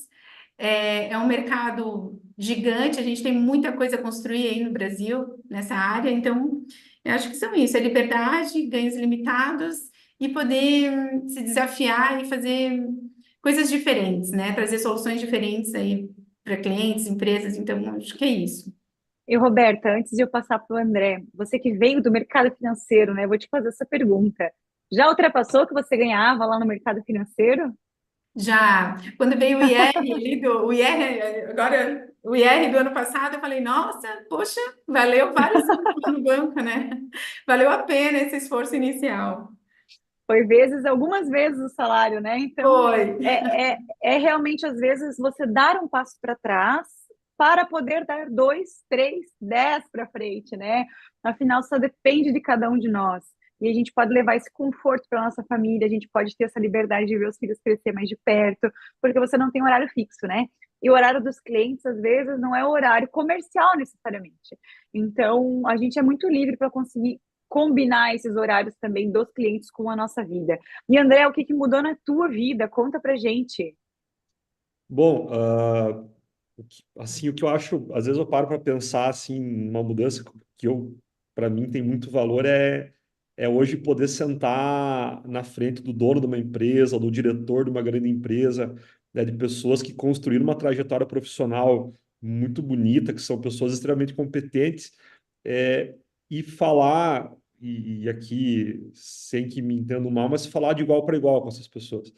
é um mercado gigante, a gente tem muita coisa a construir aí no Brasil, nessa área, então, eu acho que são isso, é liberdade, ganhos limitados e poder se desafiar e fazer coisas diferentes, né? Trazer soluções diferentes aí para clientes, empresas, então acho que é isso. E, Roberta, antes de eu passar para o André, você que veio do mercado financeiro, né? Vou te fazer essa pergunta. Já ultrapassou o que você ganhava lá no mercado financeiro? Já quando veio o IR ali o IR, agora o IR do ano passado, eu falei, nossa, poxa, valeu vários anos lá no banco, né? Valeu a pena esse esforço inicial. Foi algumas vezes o salário, né? Então, Foi. é realmente, às vezes, você dar um passo para trás para poder dar dois, três, 10 para frente, né? Afinal, só depende de cada um de nós. E a gente pode levar esse conforto para nossa família, a gente pode ter essa liberdade de ver os filhos crescer mais de perto, porque você não tem horário fixo, né? E o horário dos clientes, às vezes, não é o horário comercial necessariamente. Então, a gente é muito livre para conseguir combinar esses horários também dos clientes com a nossa vida. E André, o que que mudou na tua vida? Conta pra gente. Bom, assim, o que eu acho, às vezes eu paro para pensar assim, uma mudança que eu, para mim, tem muito valor é hoje poder sentar na frente do dono de uma empresa, ou do diretor de uma grande empresa, né, de pessoas que construíram uma trajetória profissional muito bonita, que são pessoas extremamente competentes, é, e falar, e aqui, sem que me entendam mal, mas falar de igual para igual com essas pessoas.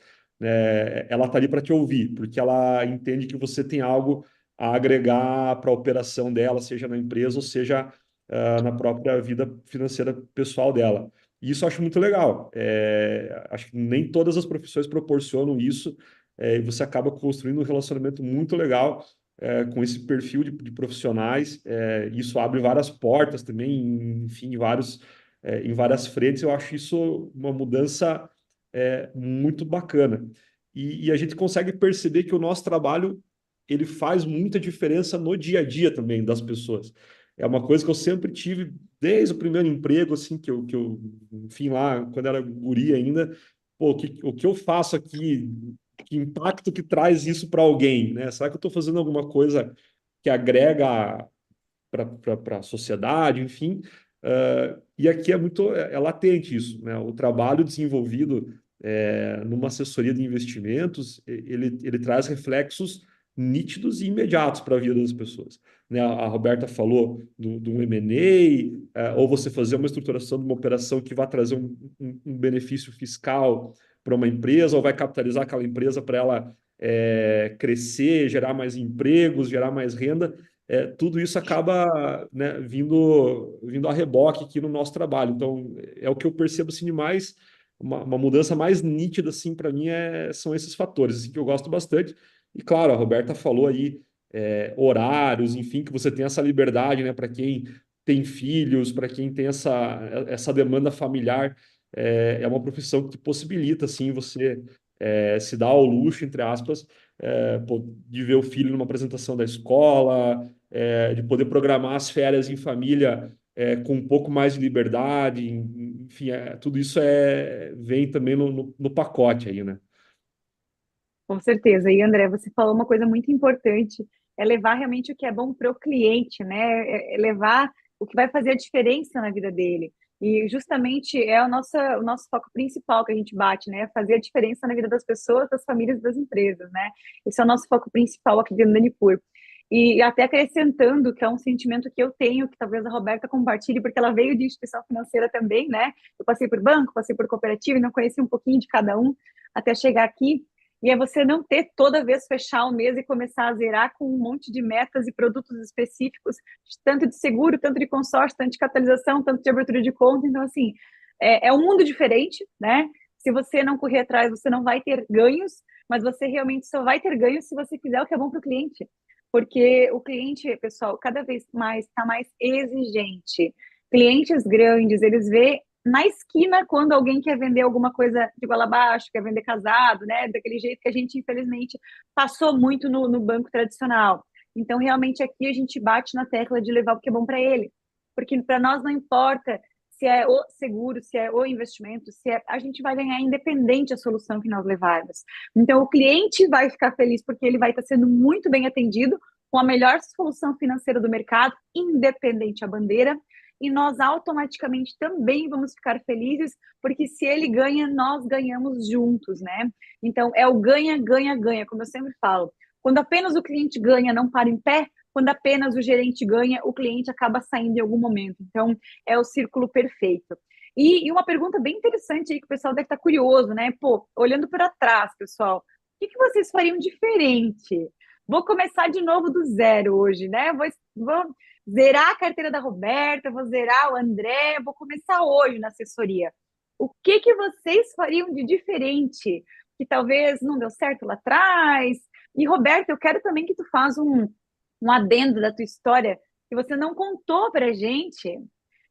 Ela está ali para te ouvir, porque ela entende que você tem algo a agregar para a operação dela, seja na empresa ou seja na própria vida financeira pessoal dela. E isso eu acho muito legal. Acho que nem todas as profissões proporcionam isso, e você acaba construindo um relacionamento muito legal com esse perfil de profissionais. Isso abre várias portas também, enfim, em várias frentes. Eu acho isso uma mudança muito bacana. E a gente consegue perceber que o nosso trabalho ele faz muita diferença no dia a dia também das pessoas. É uma coisa que eu sempre tive desde o primeiro emprego, assim, enfim, lá, quando era guri ainda, pô, o que eu faço aqui, que impacto que traz isso para alguém, né? Será que eu estou fazendo alguma coisa que agrega para a sociedade, enfim? E aqui é latente isso, né? O trabalho desenvolvido numa assessoria de investimentos, ele traz reflexos nítidos e imediatos para a vida das pessoas. Né? A Roberta falou do M&A, ou você fazer uma estruturação de uma operação que vai trazer um benefício fiscal para uma empresa, ou vai capitalizar aquela empresa para ela crescer, gerar mais empregos, gerar mais renda. Tudo isso acaba, né, vindo a reboque aqui no nosso trabalho. Então, é o que eu percebo assim, de mais uma mudança mais nítida, assim, para mim, são esses fatores, assim, que eu gosto bastante. E, claro, a Roberta falou aí horários, enfim, que você tem essa liberdade, né, para quem tem filhos, para quem tem essa demanda familiar. É uma profissão que possibilita, assim, você se dar ao luxo, entre aspas, de ver o filho numa apresentação da escola, de poder programar as férias em família com um pouco mais de liberdade, enfim, tudo isso vem também no pacote aí, né? Com certeza. E André, você falou uma coisa muito importante, é levar realmente o que é bom para o cliente, né? É levar o que vai fazer a diferença na vida dele. E justamente é o nosso foco principal que a gente bate, né? Fazer a diferença na vida das pessoas, das famílias e das empresas, né? Esse é o nosso foco principal aqui dentro da Nipur. E até acrescentando, que é um sentimento que eu tenho, que talvez a Roberta compartilhe, porque ela veio de instituição financeira também, né? Eu passei por banco, passei por cooperativa, e não conheci um pouquinho de cada um até chegar aqui. E é você não ter toda vez fechar o mês e começar a zerar com um monte de metas e produtos específicos, tanto de seguro, tanto de consórcio, tanto de capitalização, tanto de abertura de conta. Então, assim, é um mundo diferente, né? Se você não correr atrás, você não vai ter ganhos, mas você realmente só vai ter ganhos se você fizer o que é bom para o cliente. Porque o cliente, pessoal, cada vez mais está mais exigente. Clientes grandes, eles vê na esquina quando alguém quer vender alguma coisa de goela abaixo, quer vender casado, né? Daquele jeito que a gente, infelizmente, passou muito no banco tradicional. Então, realmente, aqui a gente bate na tecla de levar o que é bom para ele. Porque para nós não importa se é o seguro, se é o investimento, se é, a gente vai ganhar independente a solução que nós levarmos. Então, o cliente vai ficar feliz porque ele vai estar sendo muito bem atendido com a melhor solução financeira do mercado, independente a bandeira, e nós automaticamente também vamos ficar felizes, porque se ele ganha, nós ganhamos juntos, né? Então, é o ganha, ganha, ganha, como eu sempre falo. Quando apenas o cliente ganha, não para em pé, quando apenas o gerente ganha, o cliente acaba saindo em algum momento. Então, é o círculo perfeito. E uma pergunta bem interessante aí que o pessoal deve estar curioso, né? Pô, olhando para trás, pessoal, o que vocês fariam diferente? Vou começar de novo do zero hoje, né? Vou zerar a carteira da Roberta, vou zerar o André, vou começar hoje na assessoria. O que vocês fariam de diferente que talvez não deu certo lá atrás? E, Roberta, eu quero também que tu faça um adendo da tua história que você não contou pra gente,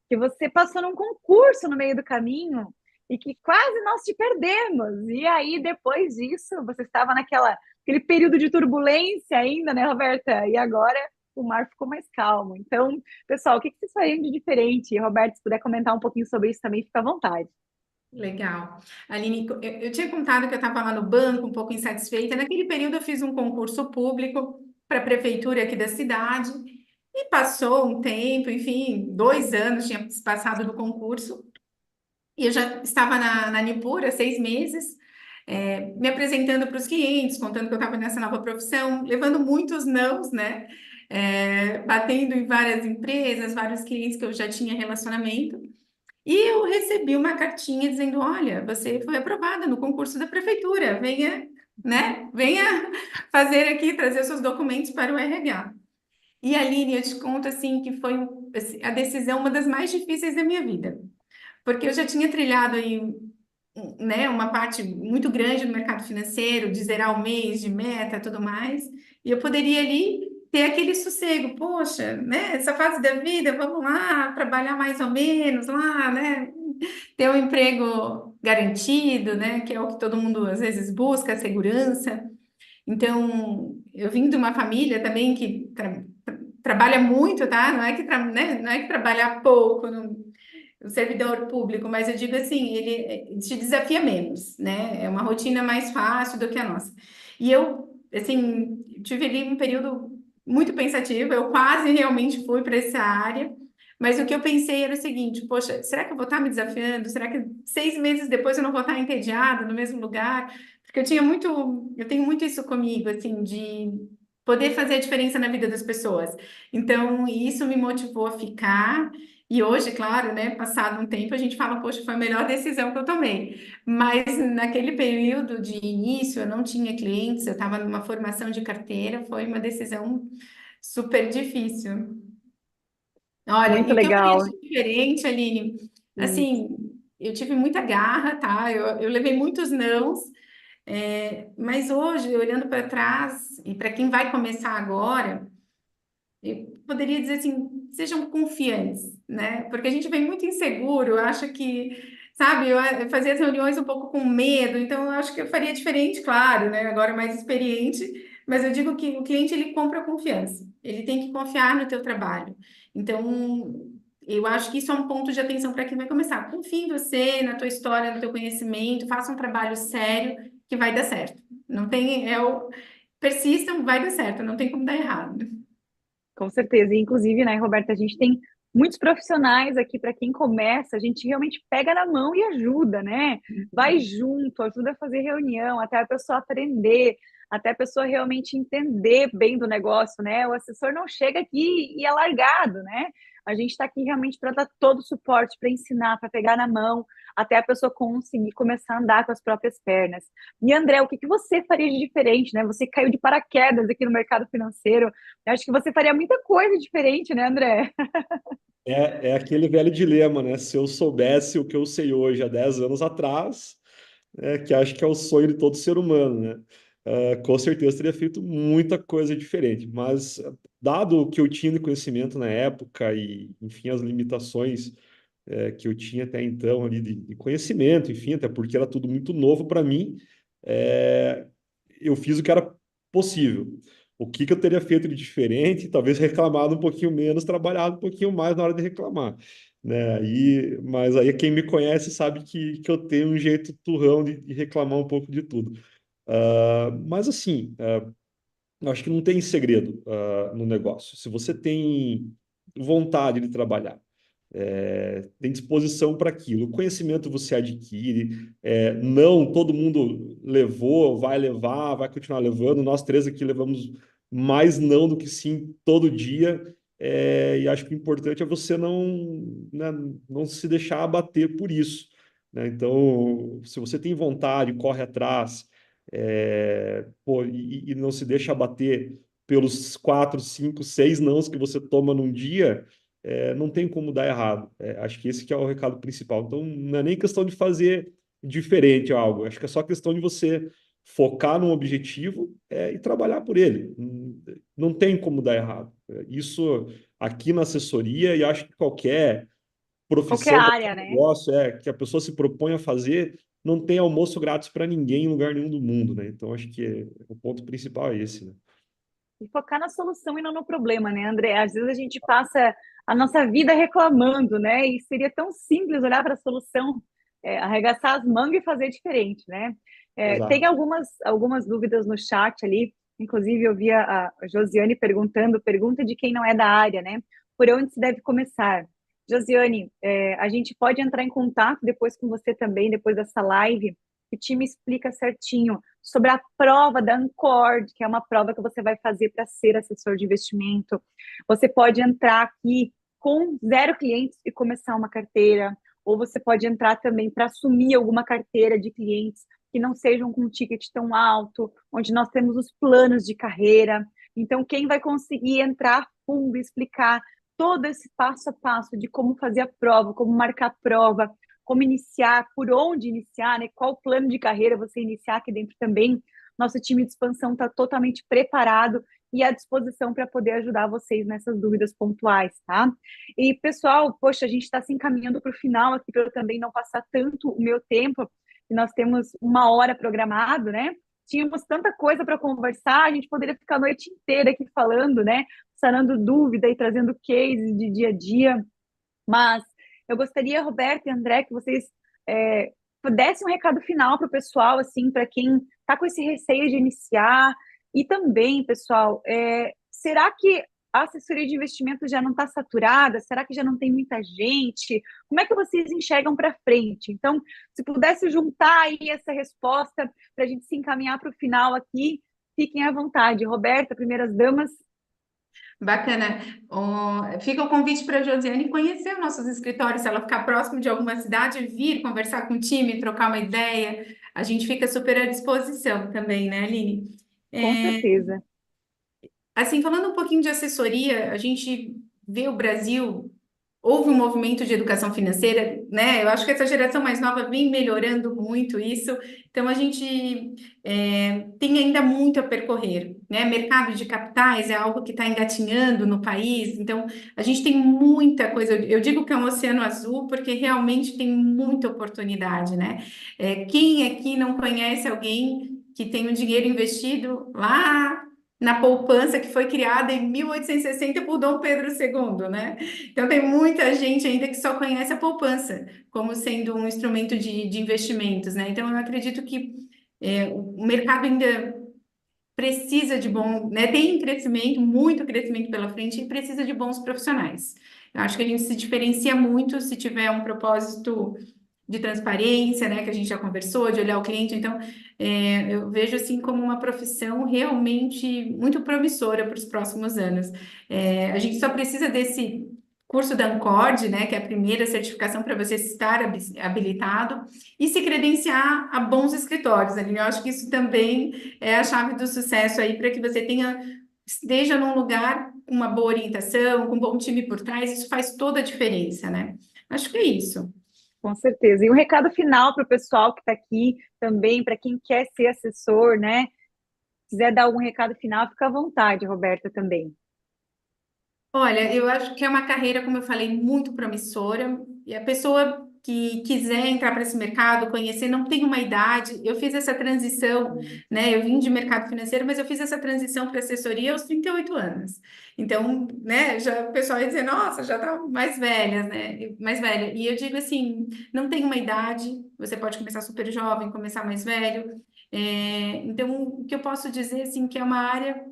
que você passou num concurso no meio do caminho e que quase nós te perdemos. E aí, depois disso, você estava aquele período de turbulência ainda, né, Roberta? E agora o mar ficou mais calmo. Então, pessoal, o que vocês fariam de diferente? Roberta, se puder comentar um pouquinho sobre isso também, fica à vontade. Legal. Aline, eu tinha contado que eu estava lá no banco, um pouco insatisfeita. Naquele período, eu fiz um concurso público para a prefeitura aqui da cidade e passou um tempo, enfim, 2 anos tinha passado do concurso e eu já estava na Nipur há 6 meses, me apresentando para os clientes, contando que eu estava nessa nova profissão, levando muitos nãos, né? Batendo em várias empresas, vários clientes que eu já tinha relacionamento. E eu recebi uma cartinha dizendo: olha, você foi aprovada no concurso da prefeitura, venha, né? Venha fazer aqui, trazer seus documentos para o RH. E Aline, eu te conto assim que foi a decisão uma das mais difíceis da minha vida, porque eu já tinha trilhado aí, né, uma parte muito grande no mercado financeiro, de zerar o mês, de meta, tudo mais, e eu poderia ali ter aquele sossego, poxa, né, essa fase da vida, vamos lá, trabalhar mais ou menos lá, né, ter um emprego garantido, né, que é o que todo mundo às vezes busca, a segurança. Então, eu vim de uma família também que trabalha muito, tá? Não é que, né, não é que trabalha pouco, o servidor público, mas eu digo assim, ele te desafia menos, né? É uma rotina mais fácil do que a nossa. E eu, assim, tive ali um período muito pensativo, eu quase realmente fui para essa área, mas o que eu pensei era o seguinte: poxa, será que eu vou estar me desafiando? Será que 6 meses depois eu não vou estar entediada no mesmo lugar? Porque eu tenho muito isso comigo, assim, de poder fazer a diferença na vida das pessoas. Então, isso me motivou a ficar. E hoje, claro, né, passado um tempo, a gente fala, poxa, foi a melhor decisão que eu tomei. Mas naquele período de início, eu não tinha clientes, eu estava numa formação de carteira, foi uma decisão super difícil. Olha, Muito e o que eu faria legal. de diferente, Aline? Isso. Assim, eu tive muita garra, tá? Eu levei muitos nãos, mas hoje, olhando para trás, e para quem vai começar agora, eu poderia dizer assim, sejam confiantes, né? Porque a gente vem muito inseguro, acha que, sabe, eu fazia as reuniões um pouco com medo, então eu acho que eu faria diferente, claro, né? Agora mais experiente, mas eu digo que o cliente ele compra confiança, ele tem que confiar no teu trabalho. Então, eu acho que isso é um ponto de atenção para quem vai começar. Confie em você, na tua história, no teu conhecimento, faça um trabalho sério que vai dar certo. Não tem, persistam, vai dar certo, não tem como dar errado. Com certeza. E, inclusive, né, Roberta, a gente tem muitos profissionais aqui para quem começa, a gente realmente pega na mão e ajuda, né? Vai junto, ajuda a fazer reunião, até a pessoa aprender. até a pessoa realmente entender bem do negócio, né? O assessor não chega aqui e é largado, né? A gente está aqui realmente para dar todo o suporte, para ensinar, para pegar na mão, até a pessoa conseguir começar a andar com as próprias pernas. E André, o que que você faria de diferente, né? Você caiu de paraquedas aqui no mercado financeiro. Eu acho que você faria muita coisa diferente, né, André? É aquele velho dilema, né? Se eu soubesse o que eu sei hoje há 10 anos atrás, que acho que é o sonho de todo ser humano, né? Com certeza teria feito muita coisa diferente, mas dado o que eu tinha de conhecimento na época e, enfim, as limitações que eu tinha até então ali de conhecimento, enfim, até porque era tudo muito novo para mim, é, eu fiz o que era possível. O que que eu teria feito de diferente? Talvez reclamado um pouquinho menos, trabalhado um pouquinho mais na hora de reclamar, né? Mas aí quem me conhece sabe que eu tenho um jeito turrão de reclamar um pouco de tudo. Mas assim, eu acho que não tem segredo, no negócio. Se você tem vontade de trabalhar, tem disposição para aquilo. O conhecimento você adquire. Não todo mundo levou, vai levar, vai continuar levando. Nós três aqui levamos mais não do que sim todo dia. E acho que o importante é você não, né, não se deixar abater por isso, né? Então, se você tem vontade, corre atrás, pô, e não se deixa abater pelos quatro, cinco, seis nãos que você toma num dia, não tem como dar errado. Acho que esse que é o recado principal. Então, não é nem questão de fazer diferente algo, acho que é só questão de você focar num objetivo, e trabalhar por ele. Não tem como dar errado. Isso aqui na assessoria, e acho que qualquer Qualquer profissão, área, qualquer né? negócio que a pessoa se propõe a fazer, não tem almoço grátis para ninguém em lugar nenhum do mundo, né? Então, acho que o ponto principal é esse, né? E focar na solução e não no problema, né, André? Às vezes a gente passa a nossa vida reclamando, né? E seria tão simples olhar para a solução, arregaçar as mangas e fazer diferente, né? Tem Exato. algumas dúvidas no chat ali, inclusive eu vi a Josiane perguntando, pergunta de quem não é da área, né? Por onde se deve começar? Josiane, a gente pode entrar em contato depois com você também, depois dessa live, o time explica certinho sobre a prova da Ancord, que é uma prova que você vai fazer para ser assessor de investimento. Você pode entrar aqui com 0 clientes e começar uma carteira, ou você pode entrar também para assumir alguma carteira de clientes que não sejam com um ticket tão alto, onde nós temos os planos de carreira. Então, quem vai conseguir entrar a fundo e explicar todo esse passo a passo de como fazer a prova, como marcar a prova, como iniciar, por onde iniciar, né? Qual plano de carreira você iniciar aqui dentro também. Nosso time de expansão está totalmente preparado e à disposição para poder ajudar vocês nessas dúvidas pontuais, tá? E, pessoal, poxa, a gente está se encaminhando para o final aqui, para eu também não passar tanto o meu tempo, e nós temos 1 hora programado, né? Tínhamos tanta coisa para conversar, a gente poderia ficar a noite inteira aqui falando, né? Sanando dúvida e trazendo cases de dia a dia, mas eu gostaria, Roberto e André, que vocês é, dessem um recado final para o pessoal, assim, para quem está com esse receio de iniciar. E também, pessoal, será que a assessoria de investimento já não está saturada? Será que já não tem muita gente? Como é que vocês enxergam para frente? Então, se pudesse juntar aí essa resposta para a gente se encaminhar para o final aqui, fiquem à vontade. Roberta, primeiras damas. Bacana. Fica o convite para a Josiane conhecer os nossos escritórios, se ela ficar próximo de alguma cidade, vir conversar com o time, trocar uma ideia. A gente fica super à disposição também, né, Aline? Com certeza. Assim, falando um pouquinho de assessoria, a gente vê o Brasil, houve um movimento de educação financeira, né? Eu acho que essa geração mais nova vem melhorando muito isso, então a gente tem ainda muito a percorrer, né? Mercado de capitais é algo que está engatinhando no país, então a gente tem muita coisa. Eu digo que é um oceano azul porque realmente tem muita oportunidade, né? Quem aqui não conhece alguém que tem um dinheiro investido lá na poupança que foi criada em 1860 por Dom Pedro II, né? Então tem muita gente ainda que só conhece a poupança como sendo um instrumento de investimentos, né? Então eu acredito que o mercado ainda precisa de né? Tem crescimento, muito crescimento pela frente e precisa de bons profissionais. Eu acho que a gente se diferencia muito se tiver um propósito de transparência, né, que a gente já conversou, de olhar o cliente. Então, eu vejo assim como uma profissão realmente muito promissora para os próximos anos. A gente só precisa desse curso da Ancord, né, que é a primeira certificação para você estar habilitado e se credenciar a bons escritórios. Aline. Eu acho que isso também é a chave do sucesso aí para que você esteja num lugar com uma boa orientação, com um bom time por trás. Isso faz toda a diferença, né? Acho que é isso. Com certeza. E um recado final para o pessoal que está aqui também, para quem quer ser assessor, né? Se quiser dar algum recado final, fica à vontade, Roberta, também. Olha, eu acho que é uma carreira, como eu falei, muito promissora. E a pessoa que quiser entrar para esse mercado, conhecer, não tem uma idade. Eu fiz essa transição, né? Eu vim de mercado financeiro, mas eu fiz essa transição para assessoria aos 38 anos. Então, né, já o pessoal ia dizer, nossa, já tá mais velha, né? Mais velha. E eu digo assim, não tem uma idade, você pode começar super jovem, começar mais velho. Então, o que eu posso dizer, assim, que é uma área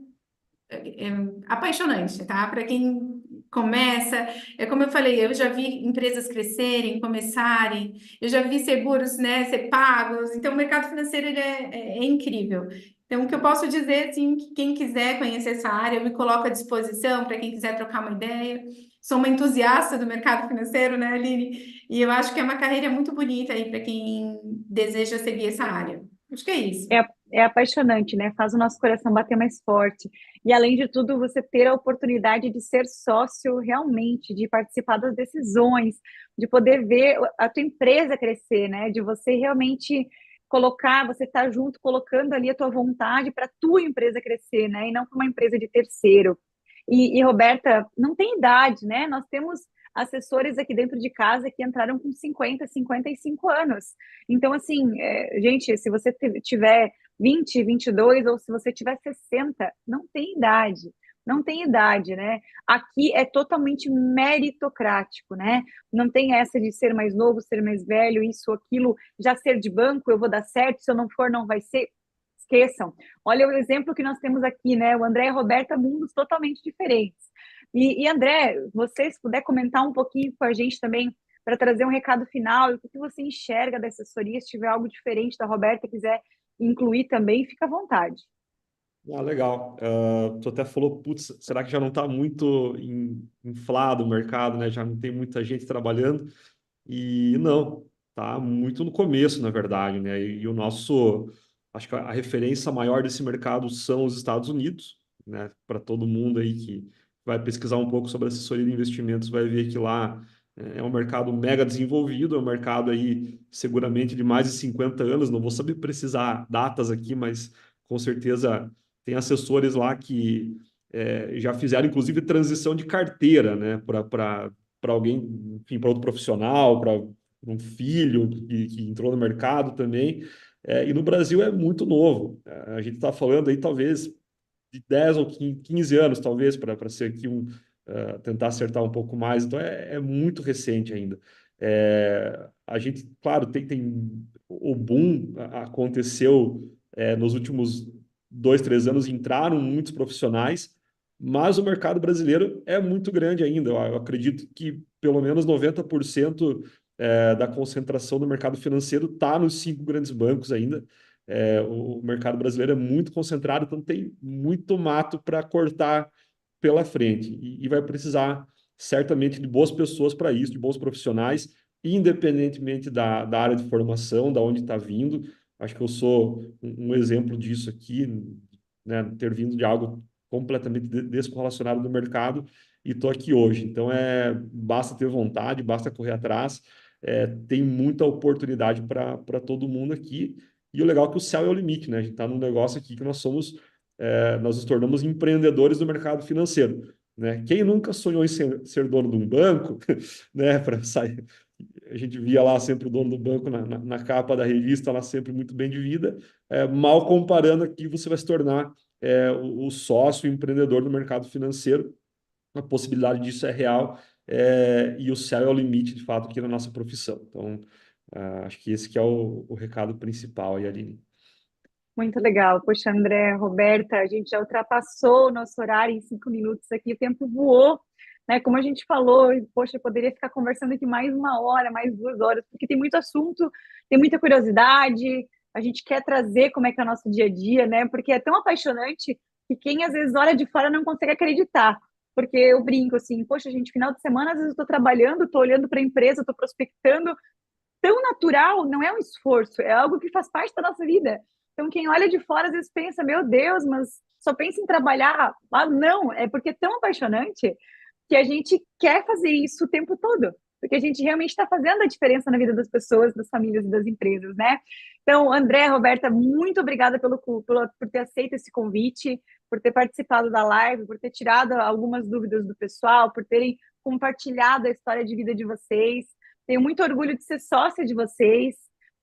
apaixonante, tá? Para quem começa, é como eu falei, eu já vi empresas crescerem, começarem, eu já vi seguros, né, ser pagos, então o mercado financeiro ele é incrível. Então, o que eu posso dizer, assim, que quem quiser conhecer essa área, eu me coloco à disposição para quem quiser trocar uma ideia. Sou uma entusiasta do mercado financeiro, né, Aline? E eu acho que é uma carreira muito bonita aí para quem deseja seguir essa área. Acho que é isso. É apaixonante, né? Faz o nosso coração bater mais forte. E, além de tudo, você ter a oportunidade de ser sócio realmente, de participar das decisões, de poder ver a tua empresa crescer, né? De você realmente colocar, você estar junto, colocando ali a tua vontade para a tua empresa crescer, né? E não para uma empresa de terceiro. Roberta, não tem idade, né? Nós temos assessores aqui dentro de casa que entraram com 50, 55 anos. Então, assim, gente, se você tiver 20, 22 ou se você tiver 60, não tem idade. Não tem idade, né? Aqui é totalmente meritocrático, né? Não tem essa de ser mais novo, ser mais velho, isso, aquilo, já ser de banco, eu vou dar certo, se eu não for, não vai ser. Esqueçam. Olha o exemplo que nós temos aqui, né? O André e a Roberta, mundos totalmente diferentes. André, você se puder comentar um pouquinho com a gente também, para trazer um recado final, e o que você enxerga da assessoria, se tiver algo diferente da Roberta, quiser incluir também, fica à vontade. Ah, legal. Tu até falou, putz, será que já não está muito inflado o mercado, né? Já não tem muita gente trabalhando? E não, tá muito no começo, na verdade, né? E o nosso, acho que a referência maior desse mercado são os Estados Unidos, né? Para todo mundo aí que vai pesquisar um pouco sobre assessoria de investimentos, vai ver que lá é um mercado mega desenvolvido, é um mercado aí seguramente de mais de 50 anos, não vou saber precisar datas aqui, mas com certeza tem assessores lá que já fizeram, inclusive, transição de carteira, né? Para alguém, enfim, para outro profissional, para um filho que entrou no mercado também. E no Brasil é muito novo. A gente está falando aí, talvez, de 10 ou 15 anos, talvez, para ser aqui tentar acertar um pouco mais. Então, é muito recente ainda. A gente, claro, tem o boom aconteceu nos últimos 2, 3 anos, entraram muitos profissionais, mas o mercado brasileiro é muito grande ainda. Eu acredito que pelo menos 90% da concentração do mercado financeiro está nos 5 grandes bancos ainda. O mercado brasileiro é muito concentrado, então tem muito mato para cortar pela frente. E vai precisar certamente de boas pessoas para isso, de bons profissionais, independentemente da área de formação, da onde está vindo. Acho que eu sou um exemplo disso aqui, né, ter vindo de algo completamente descorrelacionado do mercado e estou aqui hoje. Então, basta ter vontade, basta correr atrás, tem muita oportunidade para todo mundo aqui. E o legal é que o céu é o limite, né? A gente está num negócio aqui que nós nos tornamos empreendedores do mercado financeiro, né? Quem nunca sonhou em ser dono de um banco, né? Para sair, a gente via lá sempre o dono do banco na capa da revista, lá sempre muito bem de vida. Mal comparando aqui, você vai se tornar o sócio, o empreendedor do mercado financeiro. A possibilidade disso é real, e o céu é o limite, de fato, aqui na nossa profissão. Então, acho que esse que é o recado principal aí, Aline. Muito legal. Poxa, André, Roberta, a gente já ultrapassou o nosso horário em 5 minutos aqui, o tempo voou. né? Como a gente falou, poxa, eu poderia ficar conversando aqui mais 1 hora, mais 2 horas, porque tem muito assunto, tem muita curiosidade, a gente quer trazer como é que é o nosso dia a dia, né? Porque é tão apaixonante que quem às vezes olha de fora não consegue acreditar. Porque eu brinco assim, poxa, gente, final de semana, às vezes eu estou trabalhando, estou olhando para a empresa, estou prospectando, tão natural, não é um esforço, é algo que faz parte da nossa vida. Então, quem olha de fora às vezes pensa, meu Deus, mas só pensa em trabalhar. Ah, não, é porque é tão apaixonante que a gente quer fazer isso o tempo todo, porque a gente realmente está fazendo a diferença na vida das pessoas, das famílias e das empresas, né? Então, André, Roberta, muito obrigada por ter aceito esse convite, por ter participado da live, por ter tirado algumas dúvidas do pessoal, por terem compartilhado a história de vida de vocês. Tenho muito orgulho de ser sócia de vocês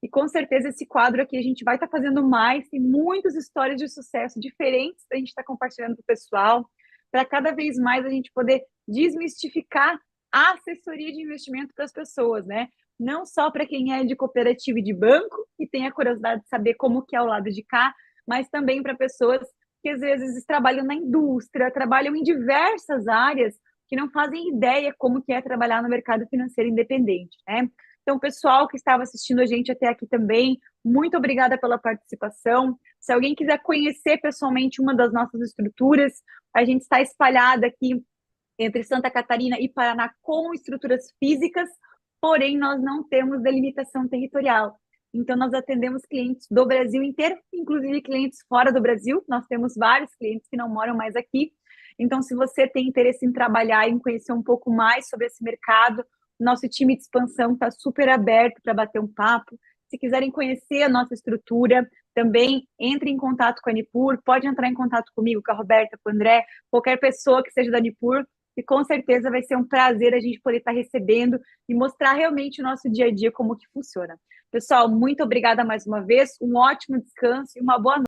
e com certeza esse quadro aqui a gente vai estar fazendo mais. Tem muitas histórias de sucesso diferentes para a gente estar compartilhando com o pessoal, para cada vez mais a gente poder desmistificar a assessoria de investimento para as pessoas, né? Não só para quem é de cooperativa e de banco e tem a curiosidade de saber como que é o lado de cá, mas também para pessoas que às vezes trabalham na indústria, trabalham em diversas áreas que não fazem ideia como que é trabalhar no mercado financeiro independente, né? Então, pessoal que estava assistindo a gente até aqui também, muito obrigada pela participação. Se alguém quiser conhecer pessoalmente uma das nossas estruturas, a gente está espalhada aqui entre Santa Catarina e Paraná com estruturas físicas, porém nós não temos delimitação territorial. Então, nós atendemos clientes do Brasil inteiro, inclusive clientes fora do Brasil. Nós temos vários clientes que não moram mais aqui. Então, se você tem interesse em trabalhar, em conhecer um pouco mais sobre esse mercado, nosso time de expansão está super aberto para bater um papo. Se quiserem conhecer a nossa estrutura, também entre em contato com a Nipur, pode entrar em contato comigo, com a Roberta, com o André, qualquer pessoa que seja da Nipur, e com certeza vai ser um prazer a gente poder estar recebendo e mostrar realmente o nosso dia a dia como que funciona. Pessoal, muito obrigada mais uma vez, um ótimo descanso e uma boa noite.